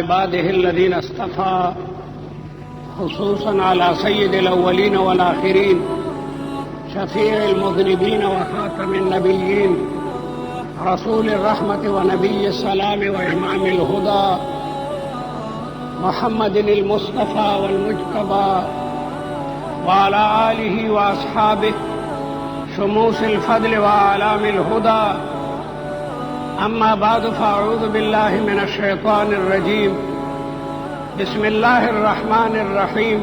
عباده الذين اصطفى خصوصا على سيد الأولين والآخرين شفيع المذنبين وخاتم النبيين رسول الرحمة ونبي السلام وإمام الهدى محمد المصطفى والمجتبى وعلى آله وأصحابه شموس الفضل وأعلام الهدى. أما بعد فأعوذ بالله من الشيطان الرجيم. بسم الله الرحمن الرحيم.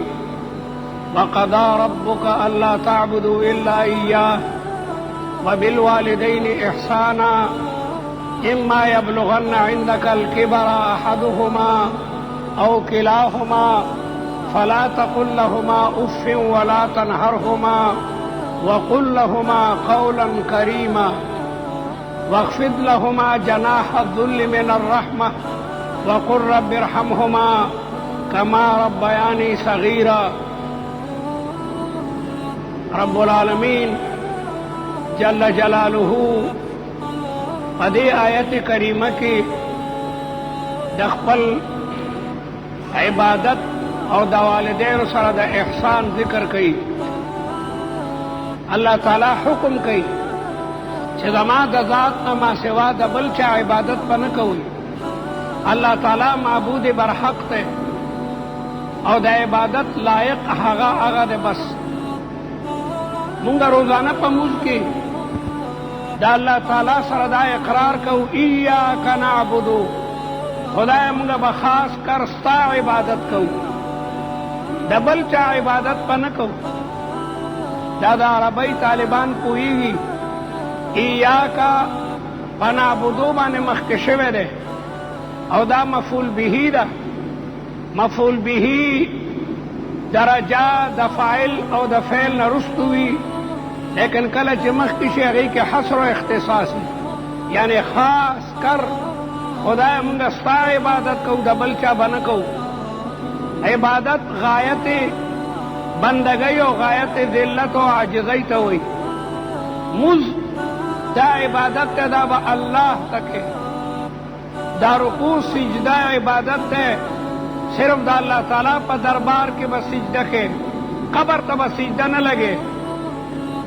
وقضى ربك ألا تعبدوا إلا إياه وبالوالدين إحسانا إما يبلغن عندك الكبر أحدهما أو كلاهما فلا تقل لهما أف ولا تنهرهما وقل لهما قولا كريما واخفض لهما جناح الذل من الرحمة وقل رب ارحمهما كما ربياني صغيرا. رب العالمین جل جلاله په دې آیت کریمه کې د خپل عبادت او د والدینو سره د احسان ذکر کوي. الله تعالی حکم کوي چې زما د ذات نه ما سوا د بل چا عبادت به نه کوئ. الله تعالی معبود برحق دی او د عبادت لایق هغه دی. بس مونږ روزانه په مونځ کې د الله تعالی سره دا اقرار کوو ایاک نعبدو، خدای مونږ به خاص کر ستا عبادت کوو، د بل چا عبادت به نه کوو. دا د عربی طالبان پوهیږي ایاکا په نعبدو باندې مخکې شوی دی او دا مفعول به ده. مفعول به درجه د فاعل او د فعل نه رستو وي، لیکن کله چې مخکې شي هغې کې حصر او اختصاص وي، یعنی خاص کر خدای مونږ ستا عبادت کوو، د بل چا به نه کوو. عبادت غایت بندگی او غایت ذلت او عاجزی ته وایي. مز دا عبادت ته دا به الله تکې، دا رکوع سجده عبادت ته صرف د الله تعالی په دربار کې به سجده کې، قبر ته به سجده نه لګې،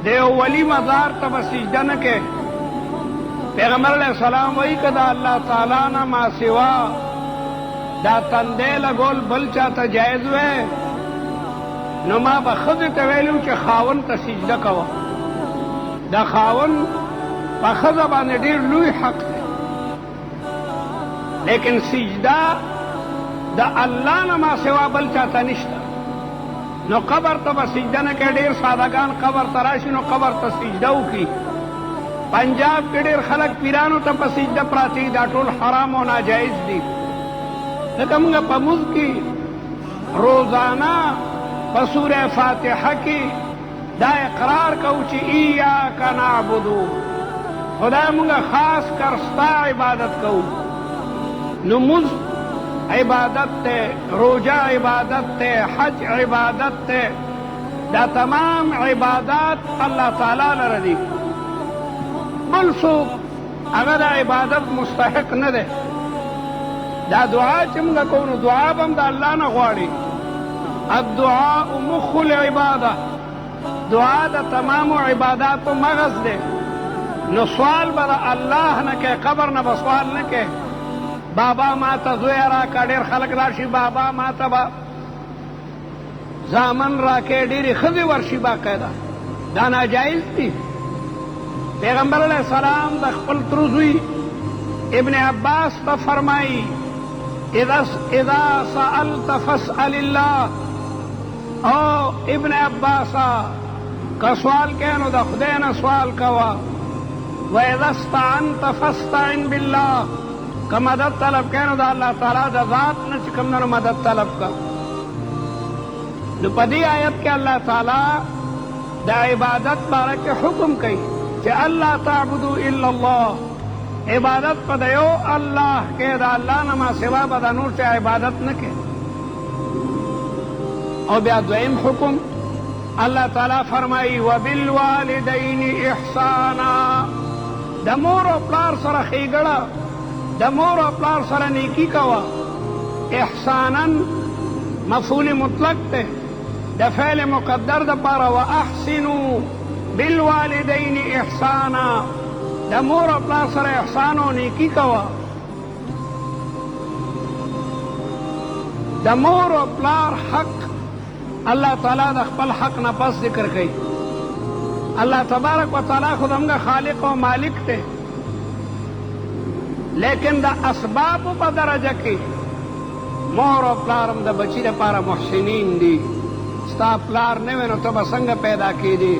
د یو ولی مزار ته به سجده نه کې. پیغمبر علیہ السلام وایي که د الله تعالی نه ما سوا دا تندی لګول بل چاته جایز وی نو ما به ښځې ته ویلو چې خاوند ته سجده کوه. د خاوند په ښځه باندې ډېر لوی حق دی، لیکن سجده د الله نه ما سوا بل چاته نشته. نو قبر ته به سجده نه کوي. ډېر سادهګان قبر ته راشي نو قبر ته سجده وکړي. پنجاب کې ډېر خلک پیرانو ته په سجده پراته دي، دا ټول حرام او ناجایز دي. ځکه موږ په مونځ کې روزانه په سوره فاتحه کې دا اقرار کوو چې ایاک نعبدو، خدای مونږ خاص کر ستا عبادت کوو. نو مونځ عبادت ته، روزه عبادت ته، حج عبادت ته، دا تمام عبادات الله تعالی لره دي. بل څوک هغه د عبادت مستحق نه دی. دا دعا چې موږ کوو نو دعا به هم د الله نه غواړي. الدعاء مخ العباده، دعا د تمامو عباداتو مغز دی. نو سوال به د الله نه کوي، قبر نه به سوال نه کوي. بابا ما ته زوی راکړه، ډېر خلک راشي بابا ما ته به زامن راکړې، ډېرې ښځې ورشي باقاعده. دا ناجایز دي. پیغمبر علیہ السلام د خپل تر زوی ابن عباس ته فرمایي اذا سألت فاسأل الله، او ابن عباسا که سوال کوې نو د خدای نه سوال کوه، و اذا استعنت فاستعن بالله، که مدد طلب کوې نو د الله تعالی د ذات نه چې کوم نه مدد طلب کوه. نو په دې آیت کې الله تعالی د عبادت باره کې حکم کوي چې الله تعبدو الا الله، عبادت په د یو الله کې، د الله نه ما سوا به د نور چا عبادت نه کوي. او بیا دویم حکم الله تعالی فرمایي وبالوالدین احسانا، د مور او پلار سره ښېګړه، د مور او پلار سره نیکی کوه. احسانن مفعول مطلق ته د فعل مقدر د پاره واحسنوا بالوالدین احسانا د مور او پلار سره احسان او نیکی کوا. د مور او پلار حق الله تعالی د خپل حق نه پس ذکر کوي. الله تبارک و تعالی خود همغه خالق او مالک ته، لیکن د اسباب په درجه کې مور او پلار هم د بچی لپاره محسنین دي. ستا پلار نه وي نو ته به څنګه پیدا کېدې،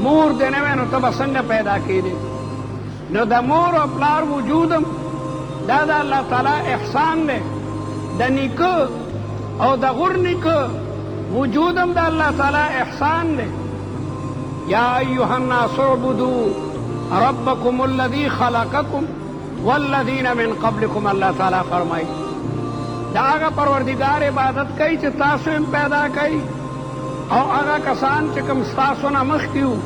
مور دې نه وي نو ته به څنګه پیدا کېدې. نو د مور او پلار وجودم دا د الله تعالی احسان دی. د نیکه او د غور نیکه وجودم د الله تعالی احسان دی. یا ایها الناس اعبدوا ربکم الذی خلقکم والذین من قبلکم. الله تعالی فرمایي دا هغه پروردگار عبادت کوي چې تاسو هم پیدا کوي او هغه کسان چې کوم ستاسو نه مخکې وو.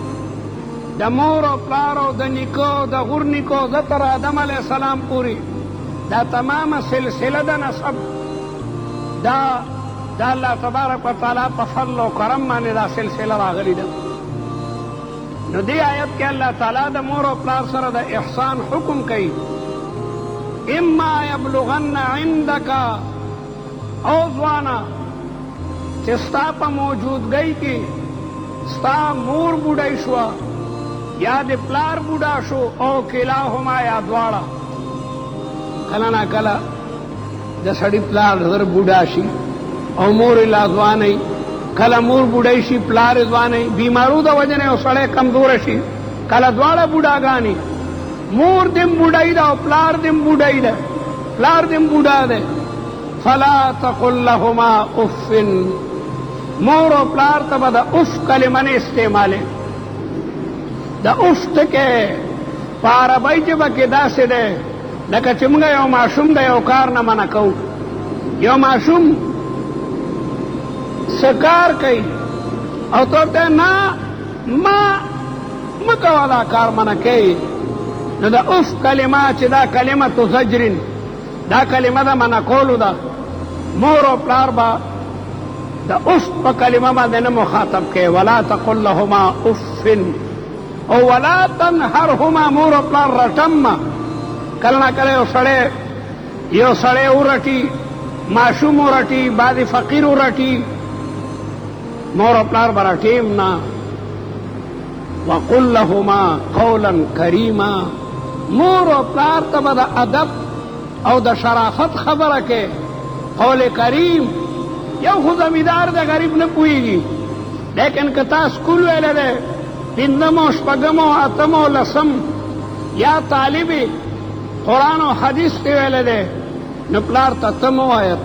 د مور او پلار او د نیکه او د غور نیکه د تر آدم علیه السلام پورې دا تمامه سلسله د نسب دا الله تبارک وتعالی په فضل او کرم باندې دا سلسله راغلې ده. نو دې آیت کې الله تعالی د مور او پلار سره د احسان حکم کوي. اما یبلغن عندک او ځوانا چې ستا په موجودګۍ کې ستا مور بوډۍ شوه یا د پلار بوډا شو او کلاهما یا دواړه. کله نا کله د سړي پلار زر بوډا شي او مور یې لا ځوانۍ، کله مور بوډۍ شي پلار یې ځوانۍ. بیمارو د وجې نه یو سړی کمزوره شي، کله دواړه بوډاګانې. مور دې بوډۍ ده او پلار دې بوډۍ ده، پلار دې بوډا ده. فلا تقل لهما اف. مور او پلار ته به د اف کلمه نه استعمالې. د اف ټکی په عربۍ ژبه کې داسې دی لکه چې موږ یو ماشوم د یو کار نه منع کوو. یو ماشوم څه کار کوي او ته ورته نه مه کوه دا کار منع کوي. نو د اف کلمه چې دا کلمه زجرین، دا کلمه د منع کولو ده. مور او پلار به د اف په کلمه باندې نه مخاطب کوي. ولا تقل لهما اف او ولا تنهرهما. مور او پلار رټم کله نا کله یو سړی ورټي، ماشوم ورټي، بعضې فقیر ورټي، مور او پلار به رټیم نه. وقل لهما قولا کریما. مور او پلار ته به د ادب او د شرافت خبره کې قول کریم. یو خو زمیندار د غریب نه پوهېږي، لیکن که تا سکول ویلی دی پنځم او شپږم او اتم او لسم یا طالب قرآن او حدیث ته ویلی دی نو پلار ته ته مه وایه،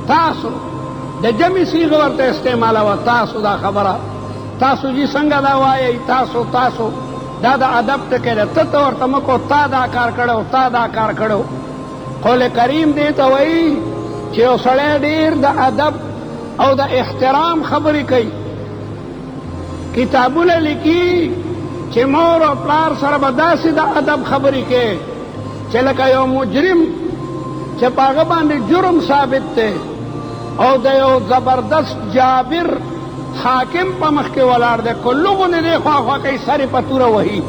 تاسو د جمع صیغه ورته استعمالوه. تاسو دا خبره تاسو جی څنګه دا وایئ، تاسو دا د ادب ټکی دی. ته ورته مه کو تا دا کار کړی، تا دا کار کړی. قول کریم دې ته وایي چې یو سړی ډېر د ادب او د احترام خبرې کوي. کتابونه لیکي چې مور او پلار سره به داسې د ادب خبرې کوي چې لکه یو مجرم چې په هغه باندې جرم ثابت دی او د یو زبردست جابر حاکم په مخ کې ولاړ دی، کلغونه دې خواخوا کوي، سر یې په توره وهي.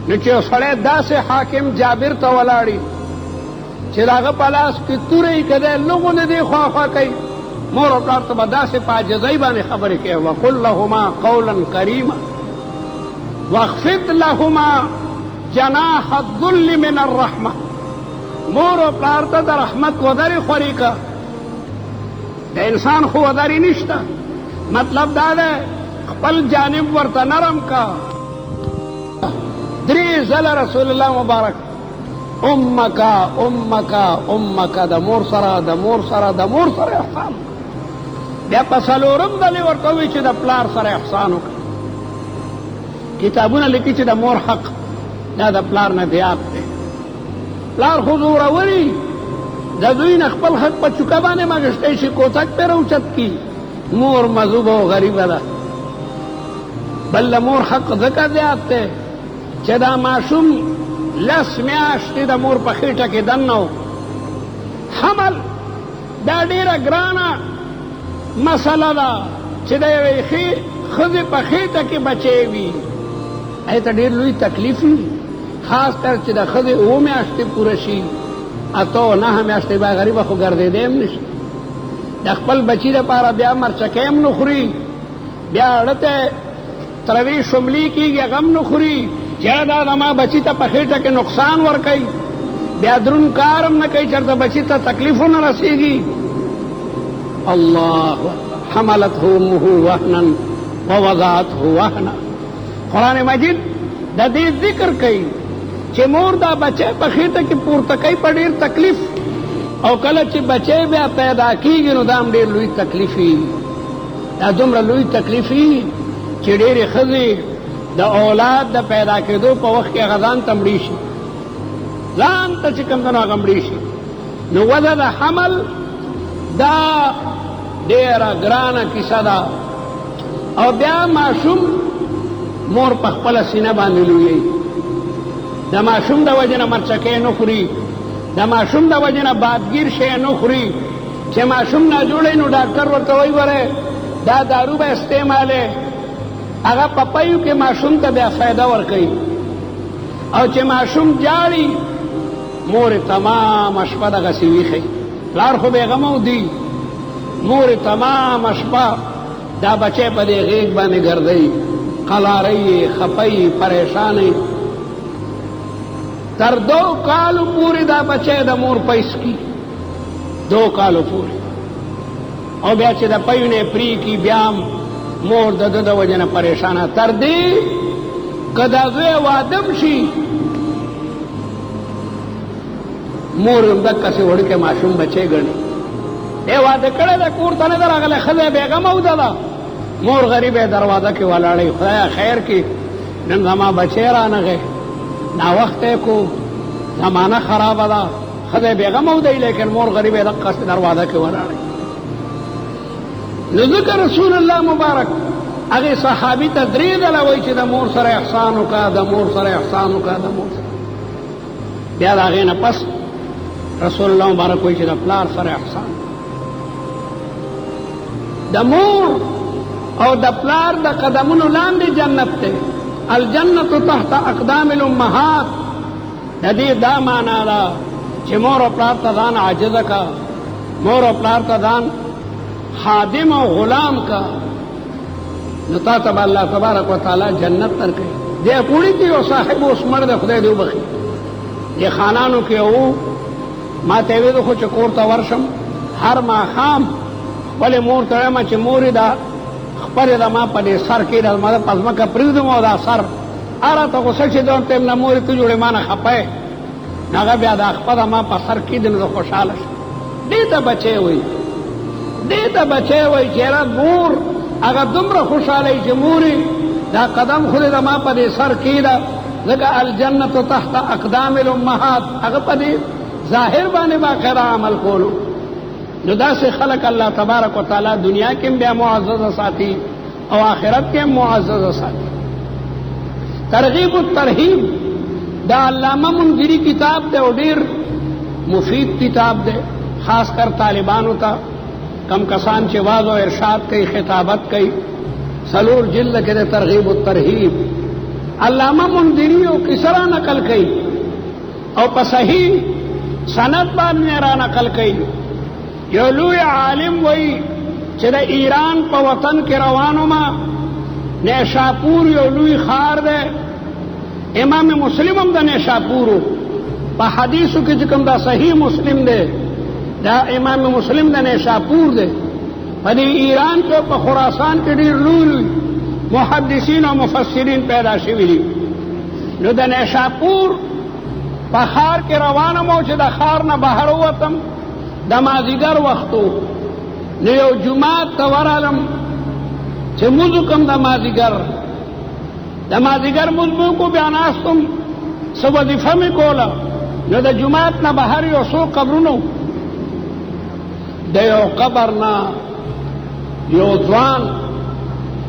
نو چې یو سړی داسې حاکم جابر ته ولاړي چې د هغه په لاس کې توره یې که دی لغونه دې خواخوا کوي، مور او پلار ته به داسې په عاجزۍ باندې خبرې کوي. وقل لهما قولا کریما واخفض لهما جناح الذل من الرحمه. مور او پلار ته د رحمت ودرې خورې که. د انسان خو ودرې نشته، مطلب دا ده خپل جانب ورته نرم کا. 3 ځله رسول الله مبارک امکا د مور سره احسان. بیا په 4م ځلې ورته وایي چې د پلار سره احسان وکړه. کتابونه لیکي چې د مور حق دا د پلار نه زیات دی. پلار خو زوروري د دوی نه خپل حق په چوکه باندې مغشتی شي، کوتک پې راوچت کي. مور مذوبه او غریبه ده. بل د مور حق ځکه زیات دی چې دا ماشوم 10 میاشتې د مور په خېټه کې دننه و، حمل دا ډیره ګرانه مسله ده چې د یوې ښځې په خېټه کې بچی وي ای ته ډېر لوی تکلیف وي خاص کر چې د ښځې 7 میاشتې پوره شي 8 9 میاشتې به غریبه خو ګرځېدی هم نشي د خپل بچي دپاره بیا مرچکۍ هم نه خوري بیا اړه ته تروی شملي کېږي هغه هم نه خوري چې دا زما بچي ته په خېټه کې نقصان ورکوي بیا درون کار هم نه کوي چېرته بچي ته تکلیف ونه رسېږي الله حملته امه وهنا ووضعته وهنا قرآن مجید د دې ذکر کوي چې مور دا بچی په خېټه کې پورته کوي په ډېر تکلیف او کله چې بچی بیا پیدا کېږي نو دا هم ډېر لوی تکلیف وي دا دومره لوی تکلیف وي چې ډېرې ښځې د اولاد د پیدا کېدو په وخت کې هغه ځان ته مړي شي ځان ته چې کوم هغه مړي شي نو وضع د حمل دا ډېره ګرانه کیسه ده او بیا ماشوم مور په خپله سینه باندې لویوي د ماشوم د وجې نه مرچکۍ نه خوري د ماشوم د وجې نه بادګیر شی نه خوري چې ماشوم ناجوړی نو ډاکټر ورته وایي وره دا دارو به استعمالې هغه په پیو کې ماشوم ته بیا فایده ورکوي او چې ماشوم جاړي مور تمام شپه دغسې ویښی پلار خو بېغمه دی مور تمام شپه دا بچی په دې غېږ باندې ګرځوي قلاری خپی پریشانی تر 2 کالو پوری دا بچه دا مور پیس کی 2 کالو پوری او بیا چې دا پیونه پری کی بیام مور د وجنه پریشانه تر دې کدا زوی وادم شي مور هم دکه سي وړکه ماشوم بچي ګڼي ای واده کړه د کور ته نه درغله خزه بیغم او ده مور غریبه دروازه کې ولاړې خدایا خیر کې نن زما بچی رانغی ناوخته کو زمانه خرابه ده خدای بیغم او دی لیکن مور غریبه دقه دروازه کې ولاړې نو ذکر رسول الله مبارک هغه صحابي ته درې ځله وایي چې د مور سره احسان وکړه د مور سره احسان وکړه د مور سره بیا د هغې نه پس رسول الله مبارک وایي چې د پلار سره احسان د مور او د پلار د قدمونو لاندې جنت دی الجنت تحت اقدام الامهات د دې دا معنا ده چې مور او پلار ته ځان عاجزه کا مور او پلار ته ځان خادم او غلام کا نو تا ته الله تبارک وتعالی جنت درکوي دې کوړي کې یو صاحب اوس مړ دی خدای دې وبخي دې خانانو کې او ما ته ویل خو چې کور ته ورشم هر ماښام ولې مور ته وایم چې مورې دا خپلې د ما په دې سر کې د ما په ځمکه پرېږدم او دا سر هره ته غوسه چې دون ټیم نه مورې ته جوړې ما نه خفه یې هغه بیا دا خپله ما په سر کېږدي نو زه خوشحاله شم دې ته بچی وایي دې ته بچی وایي چې یاره مور هغه دومره خوشحاله چې مورې دا قدم خو دې د ما په دې سر کېږده ځکه الجنت تحت اقدام الامهات هغه په دې ظاهر باندې باقاعده عمل کولو نو داسې خلق الله تبارک وتعالی دنیا کې بیا معزز ساتي او آخرت کې معزز ساتي ترغیب الترهیب دا علامه منذری کتاب دی او ډیر مفید کتاب دی خاص کر طالبانو ته کم کسان چې واعظ او ارشاد کوي خطابت کوي 3 جلد کې د ترغیب الترهیب علامه منذری او کسرا نقل کوي او په صحیح سند باندې را نقل کوي یو لوی عالم وایي چې د ایران په وطن کې روانو ما نیشاپور یو لوی ښار دی امام مسلم هم د نیشاپورو په حدیثو کې چې کوم دا صحیح مسلم دی دا امام مسلم د نیشاپور دی په دې ایران کې په خراسان کې ډېر لوی محدثین او مفسرین پیدا شوي دي نو د نیشاپور په ښار کې روانم او چې د ښار نه بهر ووتم د مازدیګر وختو نو یو جومات ته ورغلم چې مونځ وکړم د مازدیګر مونځ مې وکړو بیا ناستم څه وظیفه مې کوله نو د جومات نه بهر یو څو قبرونه د یو قبر نه یو ځوان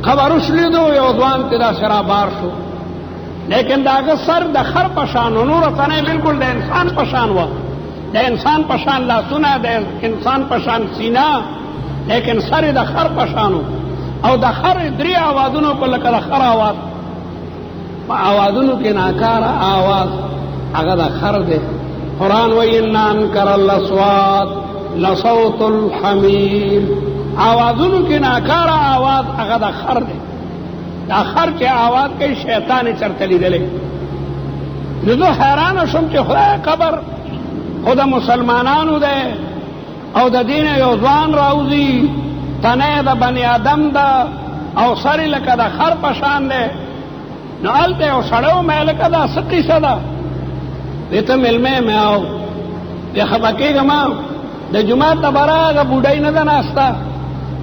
قبر وشلیدو یو ځوان ترې داسې رابار شو لیکن د هغه سر د خر په شان و نوره تنه بالکل د انسان په شان وه د انسان پشان لاسونه، د انسان پشان سینه، لیکن سر د خر پشانو، او د خر 3 آوازونو په لکه د خر آواز، په آوازونو کې ناکاره آواز هغه د خر دی. قرآن وایي ان انکر الاصوات لصوت الحمیر، آوازونو کې ناکاره آواز هغه د خر دی. دا خر چې آواز کوي شیطان یې چرته لیدلی. نو زه حیرانه شوم چې خدای قبر خو د مسلمانانو دی او د دین یو ځوان راوځي، تنه د بني آدم ده او سر لکه د خر پشان دی. نو هلته یو سړی ومې لکه دا څه قیصه ده؟ وی ته مېلمه مې او وی خفه کېږم، د جومات ته به راغه بوډۍ نه ده ناسته،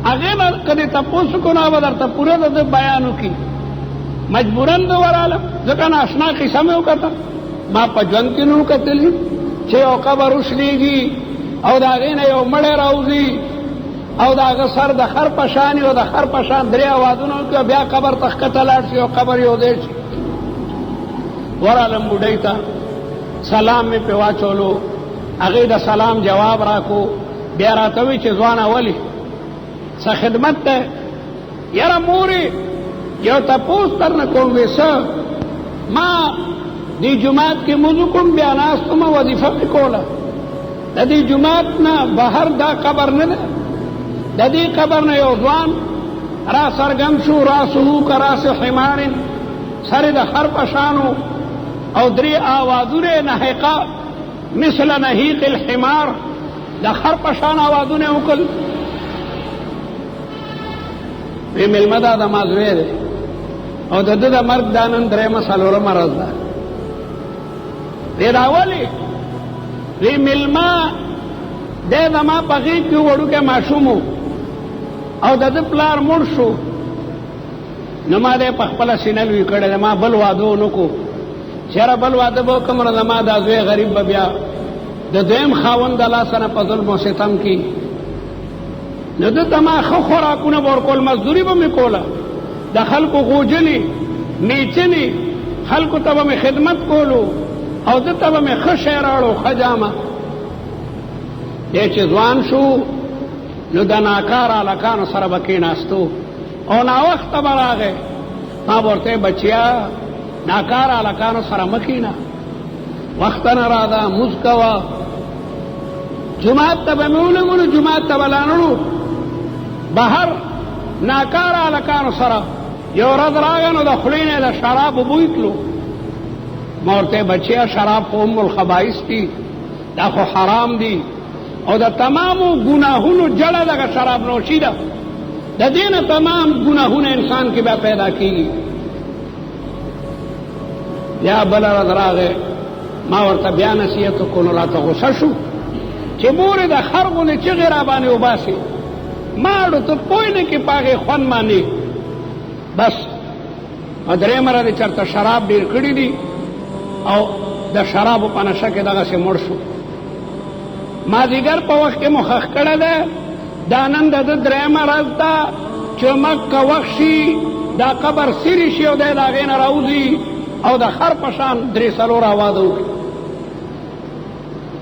هغې نه که دې تپوس وکړو نو به درته پوره د ده بیان وکړي. مجبورن زه ورغلم، ځکه ناشنا قیصه مې وکتل، ما په ژوند کې نه وکتلي چې یو قبر وشلېږي او د هغې نه یو مړی راوځي او د هغه سر د خر په شان او د خر په شان 3 اوازونه وکړي، بیا قبر ته ښکته لاړ شي او قبر یو ځای شي. ورغلم بوډۍ ته، سلام مې پې واچولو، هغې د سلام جواب راکو. بیا راته وایي چې ځوانه ولې څه خدمت دی؟ یاره مورې یو تپوس درنه کوم. وی څه؟ ما دې جومات کې مونځ وکړم، بیا ناستم وظیفه مې کوله. د دې جومات نه بهر دا قبر نه ده، د دې قبر نه یو ځوان را څرګند شو، راسه کراس حمار، سر د خر په شانو او 3 آوازونه نهقه مثل نهیق الحمار، د خر په شان آوازونه وکړل. وی مېلمه دا د ما زوی دی او د ده د مرګ دا نن 3مه 4مه ورځ ده. وی دا ولې؟ وی مېلمه دی زما په غېږ کې وړوکی ماشوم و او د ده پلار مړ شو، نو ما دی په خپله سینه لوی کړی دی. ما بل واده ونه کړو، چېره بل واده به وکړم نو زما دا زوی غریب به بیا د دویم خاوند د لاسه نه په ظلم و ستم کې. نو ده ته ما ښه خوراکونه به ورکول، مزدوري به مې کوله، د خلکو غوجلې میچنې، خلکو ته به مې خدمت کولو او ده ته به مې ښه شی راوړو، ښه جامه. دی چې ځوان شو نو د ناکار هلکانو سره به کېناستو او ناوخته به راغی. ما به ورته بچیا ناکار هلکانو سره مه کېنه، وخته نه راځه، مونځ کوه. جومات ته به مې ولېږو نو جومات ته به لاړو، بهر ناکار هلکانو سره یو ورځ راغی نو د خولې نه د شرابو بوی تلو. ما ورته بچیا شراب خو ام الخبائث دي، دا خو حرام دي او د تمامو ګناهونو جړه دغه شراب نوشي ده، د دې نه تمام ګناهونه انسان کې بیا پیدا کېږي. بیا بله ورځ راغی، ما ورته بیا نصیحت وکړو، نو راته غوسه شو چې مورې د خر غوندې چغې را باندې وباسې، ما اړو ته پوه نه کې په هغې خوند باندې. بس 3مه ورځې چېرته شراب ډېر کړي دي او د شرابو په نشه کې دغسې مړ شو. مازدیګر په وخت کې مو خښ کړی دی، دا نن د ده 3مه ورځ ده چې مک که وخت شي دا قبر سیرې شي او دی د هغې نه راوځي او د خر په شان 3-4 آوازه وکړي.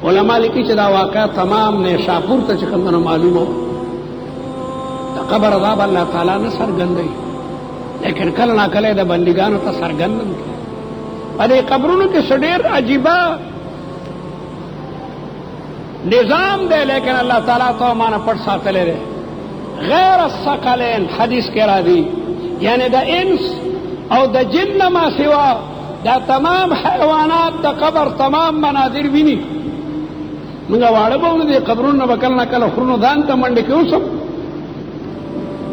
علما لیکي چې دا واقعه تمام نیشاپور ته چې کوم معلومه وه. د قبر عذاب الله تعالی نه څرګندوي، لیکن کله ناکله د بندګانو ته څرګندم کړي. په دې قبرونو کې څه ډېر عجیبه نظام دی، لیکن الله تعالی ته مانه پټ ساتلی دی. غیر الثقلین حدیث کې راځي، یعنی د انس او د جن نه ما سوا دا تمام حیوانات د قبر تمام مناظر ویني. موږ واړه به ونه دي قبرونو نه به کله نه کله خرونو ځان ته منډې کې اوسم.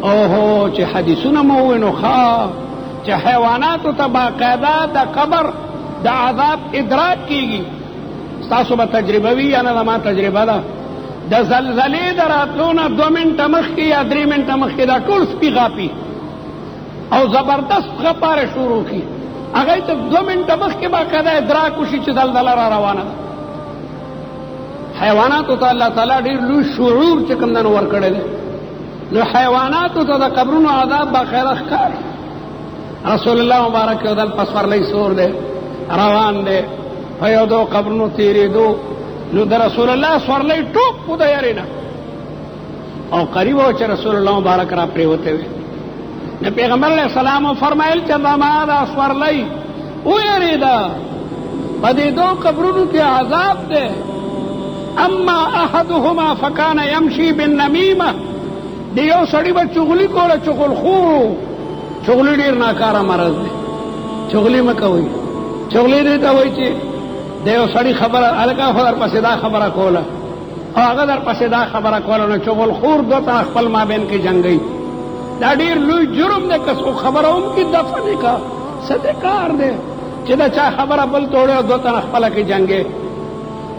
اوهو چې حدیثونه مو ووینو ښه چې حیواناتو ته باقاعده د قبر د عذاب ادراک کېږي. ستاسو به تجربه وي یا نه زما تجربه ده، د زلزلې د راتلو نه 2 منټه مخکې یا 3 منټه مخکې دا ټول سپي غاپي او زبردست غپاره شروع کړي، هغې ته 2 منټه مخکې باقاعده ادراک وشي چې زلزله را روانه ده. حیواناتو ته الله تعالی ډېر لوی شعور چې کوم دنو ورکړی دی، نو حیواناتو ته د قبرونو عذاب باقاعده ښکاري. رسول الله مبارک یو دل پسورلی سور دی روان دی، په یو 2 قبرونو تېرېدو نو د رسول الله سورلۍ ټوپ په د یاري نه او قریب و چې رسول الله مبارک را پریوته وي نو پیغمبر علیہ السلام فرمایل چې زما دا سورلۍ ویریدا په دې دوه قبرونو کې عذاب ده اما احدهما فكان يمشي بالنميمه دی یو سړی به چغلی کوله چغل خو چغلی ډیر ناکاره مرض دی چغلی مکوئ چغلی دې ته وایي چې د یو سړي خبره هلکه خو در پسې دا خبره کوله او هغه در پسې دا خبره کوله نو چغل خور دو ته خپل مابین کې جنګوي دا ډېر لوی جرم دی که څوک خبره وکړي دفع دې کا څه دې کار دی چې د چا خبره بل توړې او دو ته خپله کې جنګې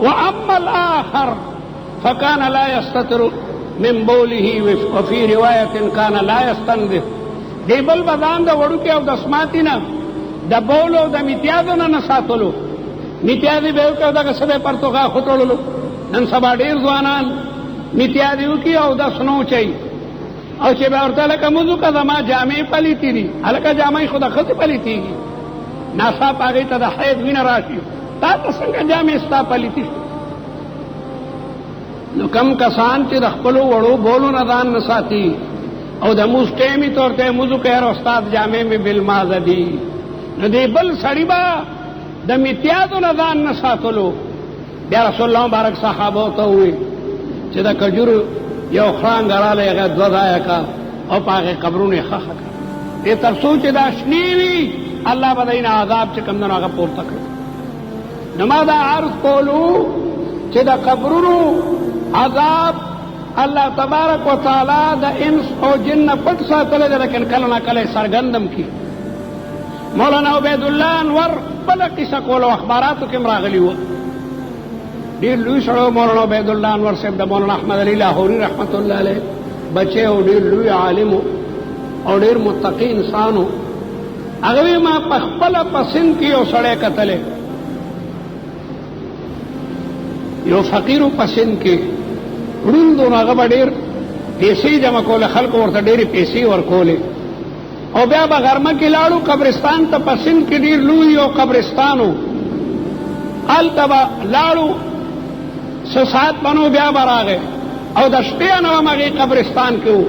واما الاخر فكان لا يستتر من بوله وفي روايه كان لا يستنظف دی بل بدان د وړوکې او د سماطي نه د بول او د میتیازو نه ساتلو میتیازي به وکړو دغه څه به پرتوغا خوټولو نن سبا ډېر ځوانان میتیازي وکړي او د سنو چي او چې به ورته لکه موضوع که زما جامې پلیتې دي هلکه جامې خو د ښځې پلیتېږي ناڅاپه هغې ته د حیض وینه راشي تا ته څنګه جامې ستا پلیتې نو کم کسان چې د خپلو وړو بولو نه ځان نه ساتي او د موږ ټیمې طور ته موضوع کوي استاد جامې مې بالمازه دي نو دی بل سړي به د میتیازو نه ځان نه ساتلو بیا رسول الله مبارک صحابو ته ووایي چې د کجورو یو خرانګ رالی هغه دوه ځایه کا او په هغې قبرونه یې ښخه کړه دې تر څو چې دا شنې وي الله به دینه عذاب چې کوم دی نو هغه پورته کړي نو ما دا عرض کولو چې د قبرونو عذاب الله تبارک و تعالی د انس او جن پټ ساتلی دی لیکن کله نه کله یې څرګندم کي مولانا عبید الله انور بله قصه کولو اخباراتو کې م راغلي وه ډېر لوی سړی مولانا عبید الله انور صاحب د مولانا احمد علي لاهوري رحمت الله علیه بچی او ډېر لوی عالم او ډېر متقي انسان و هغه ما په خپله په سند کې یو سړی کتلی یو فقیرو په سند کې ړوند و نو هغه به ډېر پیسې جمع کولې خلکو ورته ډېرې پیسې ورکولې او بیا به غرمه کې لاړو قبرستان ته په سند کې ډېر لوی یو قبرستان و هلته به لاړو څه ساعت بنو بیا به راغی او د شپې نه هم هغې قبرستان کې و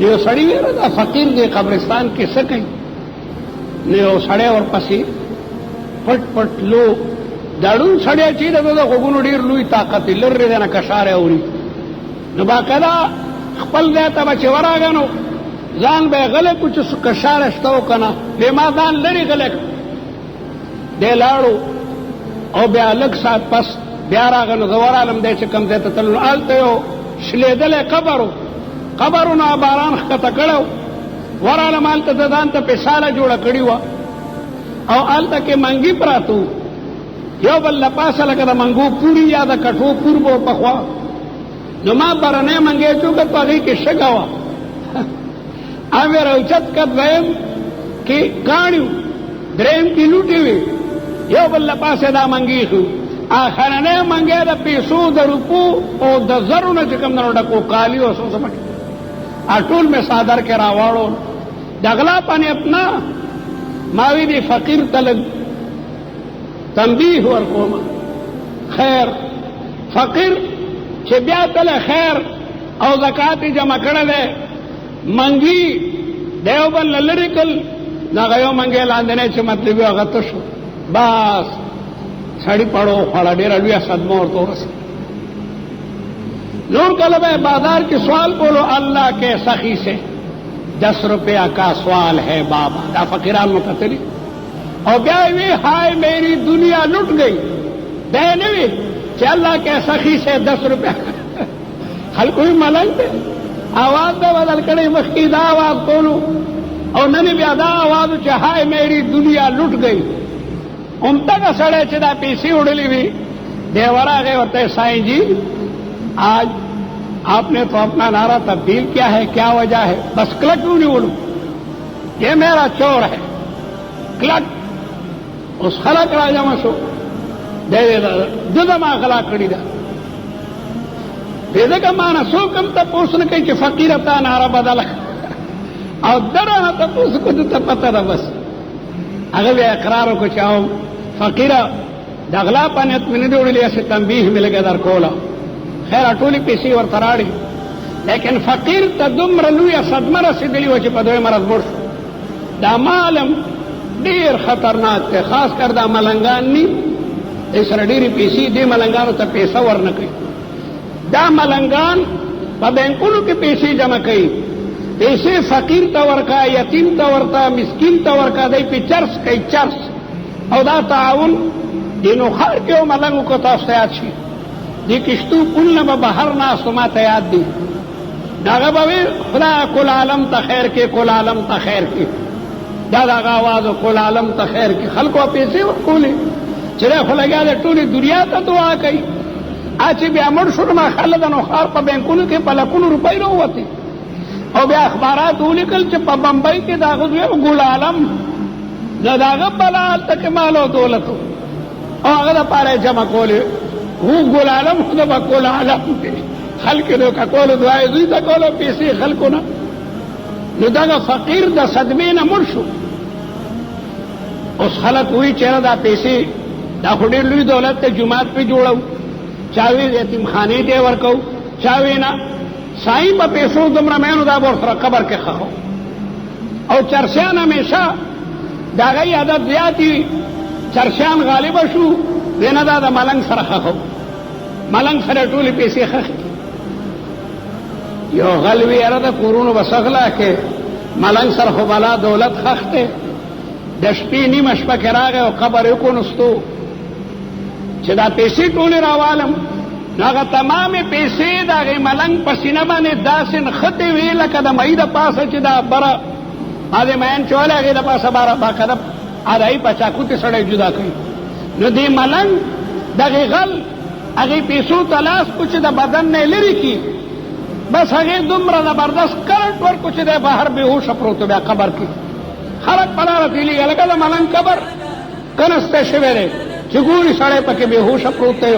یو سړي ویله دا فقیر دی قبرستان کې څه کوي نو یو سړی ورپسې پټ پټ لو دا ړوند سړی چې د ده د غوږونو ډېر لوی طاقت دی لرې دی نه کشاری اوري نو باقاعده خپل ځای ته به چې ورغی نو ځان به یې غلی کړو چې کشاره شته و که نه بې ما ځان لرې غلی کړ دی لاړو او بیا لږ ساعت پس بیا راغی نو زه ورغلم دی چې کوم ځای ته تللو هلته یو شلېدلی قبر و قبرونو باران ښکته کړی و ورغلم هلته د ځان ته پیساله جوړه کړې وه او هلته کې منګي پراته وو یو بل له پاسه لکه د منګو پوري یا د کټو پور به پخوا نو ما برنی منګی چوکت په هغې کې شګه وه هغې راوچت کړ دویم کې کاڼي وو دریم کې لوټې وې یو بل له پاسه دا منګي ښو آخرنی منګی د پیسو د روپو او د زرو نه چې کوم نه ډکو کالي او څه څه پکې ټول مې صادر کې راواړو د غلا پانې اپنا ما وی دی فقیر ته لږ تنبیه ورکوم خیر فقیر چې بیا تله خیر او زکات جمع کړلی منګي د یو بل نه لرې کړل د هغه یو منګی لاندنی چې مطلب یې هغه تش بس سړي پړو خوړه ډېره لویه صدمه ورته ورسېده نور کله به بازار کې سوال بولو اللہ کے سخی سے 10 روپیہ کا سوال ہے بابا دا فقیران مو کتلی او بیا وی ہائے میری دنیا لٹ گئی دے نوی چې اللہ کے سخی سے 10 روپیہ خلکو یې ملنګ دی آواز به بدل کړی مخکې دا آواز کولو او نن بیا دا آواز چې ہائے میری دنیا لٹ گئی همدغه سړی چې دا پیسې وړلې وي دی ورغی ورته سائیں جی آج آپ نے تو اپنا نعرہ تبدیل کیا ہے کیا وجہ ہے بس کلٹ کیوں نہیں بولوں یہ میرا چور ہے کلٹ اس خلق را جمع شو دے دے دما غلا کړی دا دې کا معنا سو کم ته پوښتنه کوي چې فقیر ته نعرہ بدل او درنه ته پوښتنه کوي ته پته ده بس هغه اقرار وکړ چې فقیر د غلا په نیت مې نه دی وړلې، هسې تنبیه مې لږه در کوله. خیر ټولې پیسې ورته راړې، لیکن فقیر ته دومره لویه صدمه رسېدلې وه چې په دوی مرض مړ شو. دا مالم ډېر خطرناک دی، خاص کر دا ملنګان ني دې سره ډېرې پیسې، دې ملنګانو ته پیسه ورنه کوي. دا ملنګان په بینکونو کې پیسې جمع کوي، پیسې فقیر ته ورکا، یتیم ته ورکا، مسکین ته ورکا، دی پې چرس کوي چرس. او دا تعاون د نوخار کې یو ملنګ وکړو، تاسو ته یاد شي دې کشتو پلونه به بهر ناستو، ما ته یاد دي. هغه به وي خدایه کل عالم ته خیر کې، کل عالم ته خیر کې. دا د هغه اواز و کل عالم ته خیر کې. خلکو به پیسې ورکولې چې دی خو لګیا دی ټولې دنیا ته دعا کوي. چې بیا مړ شو نو ماشاءالله د نوخار په بینکونو کې په لکونو روپۍ راووتې. او بیا اخبارات ولیکل چې په بمبۍ کې د هغه زوی ګل عالم د هغه بلا هلته کې مال او دولت او هغه دپاره یې جمع کولې. هو ګل عالم خو به ګل عالم دی، خلک یې دوکه کولو، دعا یې دوی ته کولو، پیسې خلکو نه. نو دغه فقیر د صدمې نه مړ شو. اوس خلک وایي چېرې دا پیسې دا خو ډېر لوی دولت دی، جومات پې جوړو، چا وی یتیمخانې ته ورکو، چا وی نه سایي په پیسو دومره مینو دا به ورسره قبر کې ښخو. او چرسیان همیشه د هغوی عادت زیات وي، چرسیان غالبه شو دی نه دا د ملنګ سره ښخو، ملنګ سره ټولې پیسې ښخې. یو غل وي یاره د کورونو به څه غلا کې، ملنګ سره خو بلا دولت ښخ دی. د شپې نیمه شپه کې راغی او قبر یې وکونستو چې دا پیسې ټولې راوالم. نو هغه تمامې پیسې د هغې ملنګ په سینه باندې داسې نښتې وې لکه د مۍ د پاسه چې دا بره هغې مین چولی، هغې د پاسه باقاعده ادایي په چاقوتې سړی جدا کوي. نو دې ملنګ دغې غل هغې پیسو ته لاس کو چې د بدن نه یې لرې کړي، بس هغې دومره زبردست کرنټ ورکړو چې دی بهر بېهوشه پروت بیا قبر کې. خلک په لاره تېرېږي لکه د ملنګ قبر کنستی شوی دی چې ګوري سړی پکې بېهوشه پروت دی.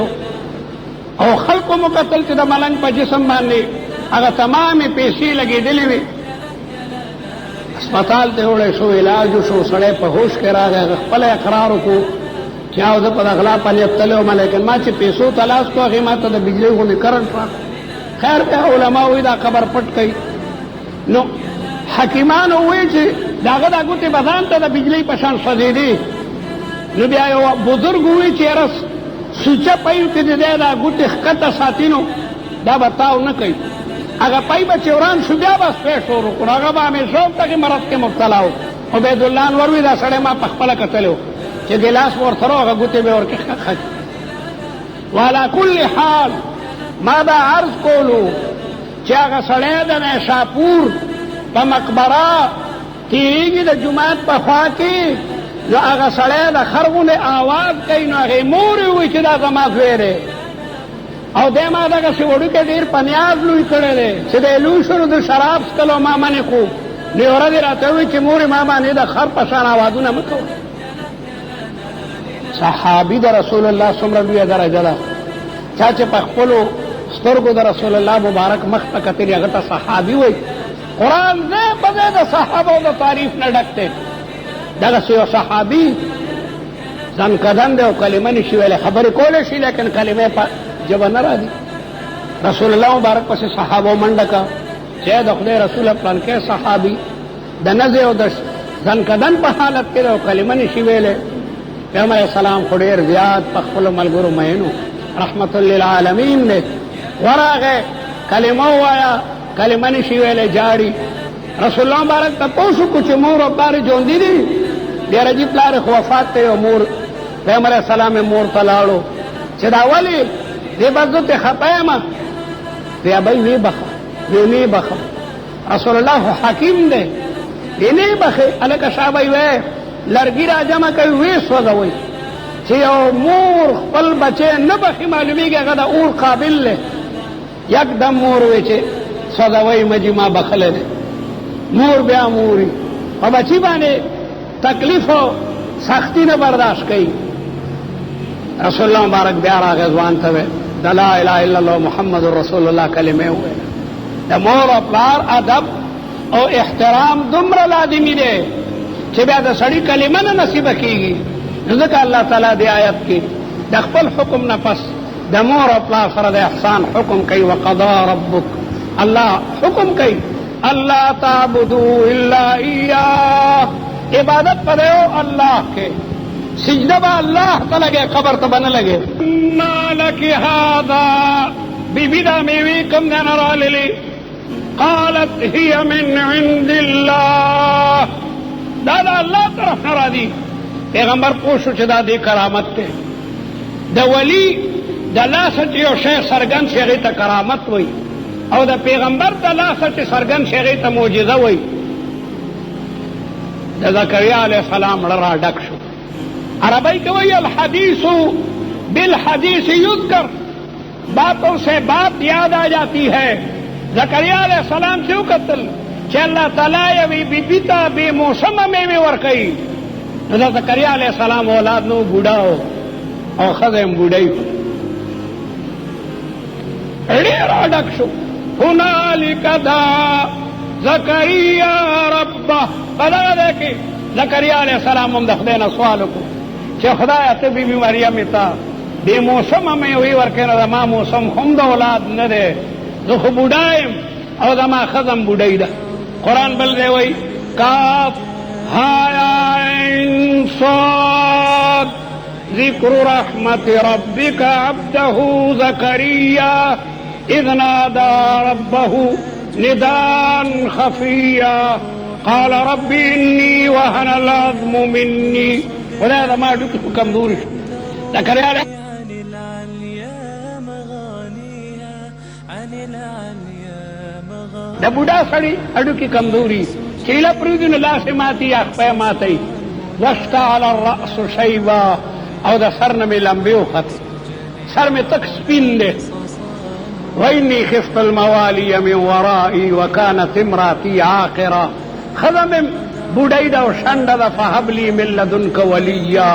او خلکو مو کتل چې د ملنګ په جسم باندې هغه تمامې پیسې لګېدلې وې. اسپتال ته وړی شو، علاج وشو، سړی په هوش کې راغی، هغه خپله اقرار وکړو چې او زه په د غلا په نیت تللی وم، لیکن ما چې پیسو ته لاس کړو هغې ما ته د بجلۍ غوندې کرنټ راکړو. خیر بیا علما وایي دا قبر پټ کوي. نو حکیمانو وایي چې د هغه دا ګوتې به ځان ته د بجلۍ په شان سوځېدې. نو بیا یو بزرګ وایي چې یاره سوچه پایو کې د دی دا ګوتې ښکته ساتي نو دا به تاو نه کوي. هغه پای به چې وران شو بیا به سپی شروع کړو، هغه به همیشه دغې مرض کې مبتلا و. عبیدالله انور وایي دا سړی ما په خپله کتلی و چې ګیلاس به ورسره و هغه ګوتې به یې ورکې ښه. وعلى کل حال ما دا عرض کولو چې هغه سړی د نیشاپور په مقبره تېرېږي د جومات په خوا کې، نو هغه سړی د خر غوندې آواز کوي. نو هغې مور یې وایي چې دا زما زوی دی، او دی ما دغسې وړوکی ډېر په نیاز لوی کړی دی چې دی لوی شو نو د شراب څکلو ما منې کړو. نو یو ورځ یې راته ووایي چې مورې ما باندې د خر په شان آوازونه مه کوه. صحابي د رسول الله څومره لویه درجه ده، چا چې په خپلو سترګو د رسول الله مبارک مخ ته کتلي هغه ته صحابي وایي. قرآن ځای په ځای د صحابو د تعریف نه ډک دی. دغسې یو صحابي ځنکدن دی او کلمه نشي ویلی، خبرې کولی شي لیکن کلمې په ژبه نه راځي. رسول الله مبارک پسې صحابو منډه کا چې د خدای رسوله پلانکی صحابي د نزې او د ځنکدن په حالت کې دی او کلمه نشي ویلی. پیغمبر علیه السلام خو ډېر زیات په خپلو ملګرو مینو رحمت للعالمین دی. ورغې کلمه ووایه، کلمه نشي ویلی، جاړي. رسول الله مبارک تپوس وکړو چې مور او پلار یې ژوندي دي؟ ډېر عجیب پلار یې خو وفات دی او مور پیغمبر علیه السلام یې مور ته لاړو چې دا ولې دې به زه ترې خفه یم. وی ابۍ ویې بخه، وی نه یې بخه. رسول الله خو حکیم دی، وی نه یې بخې. هلکه شابۍ وی لرګي را جمع کوي، ویې سوځوئ. چې یو مور خپل بچی نه بخي معلومیږي هغه د اور قابل دی. یکدم مور وی چې سوځوئ مجي ما بخلی دی. مور بیا موري په بچي باندې تکلیف او سختی نه برداشت کوي. رسول الله مبارک بیا راغی ځوان ته وی د لا اله الا الله محمد رسول الله کلمې وویله. د مور او پلار ادب او احترام دومره لازمي دی چې بیا د سړي کلمه نه نصیبه کېږي. نو ځکه الله تعالی دې آیت کې د خپل حکم نه پس د مور او پلار سره د احسان حکم کوي. وقضا ربک، الله حکم کوي الله تعبدوا الا اياه، عبادت پر اللہ کے، سجدہ با اللہ تا لگے، قبر تا بنا لگے. مالک هذا بی دا میوی کم دینا را للی، قالت هي من عند اللہ، دادا اللہ طرف نرا دی. پیغمبر پوشو چه دا دی کرامت تے، دا ولی دا لاسا چه یو شیخ سرگن شیغی تا کرامت وی، او دا پیغمبر دا لاسا چه سرگن شیغی تا موجزہ وی. دا زکریا علیہ السلام لرا ڈک شو. عربی کہ وی الحدیث بالحدیث یذکر، باتوں سے بات یاد آ جاتی ہے. زکریا علیہ السلام سے قتل کہ اللہ تعالیٰ یوی بی بیتا بی موسم میں بھی ورکی. زکریا علیہ السلام اولاد نو بوڑھا ہو اور خزم بوڑھائی ہو. ڈیرا ڈک شو. ہنالک دعا زکریا ربہ، پدا دیکھیں زکریا علیہ السلام ہم دخدینا سوالو کو کہ خدایا تبی بی مریم تا بے موسم میں ہوئی ورکینا دا ما موسم ہم دا اولاد ندے، دخ بوڑائیم او دا ما خزم بوڑائی دا. قرآن بل دے وئی کاف ہایا عین صاد ذکر رحمت ربک عبدہ زکریا اذ نادا ربہ ندان خفیا قال رب انی وهن العظم منی. خدا دا ما ڈوکی کمزوری شو. زکریا علیہ دا بوڑھا سڑی اڈو کی کمزوری چیلا پریدن اللہ سے ماتی اخپے ماتی. واشتعل الرأس شیبا، او دا سر نمی لمبیو خط، سر میں تک سپین دے. وإني خفت الموالي من ورائي وكانت امراتي عاقرة، خزم بوڑائی دا و شند دا فہب لی من لدنک ولیا.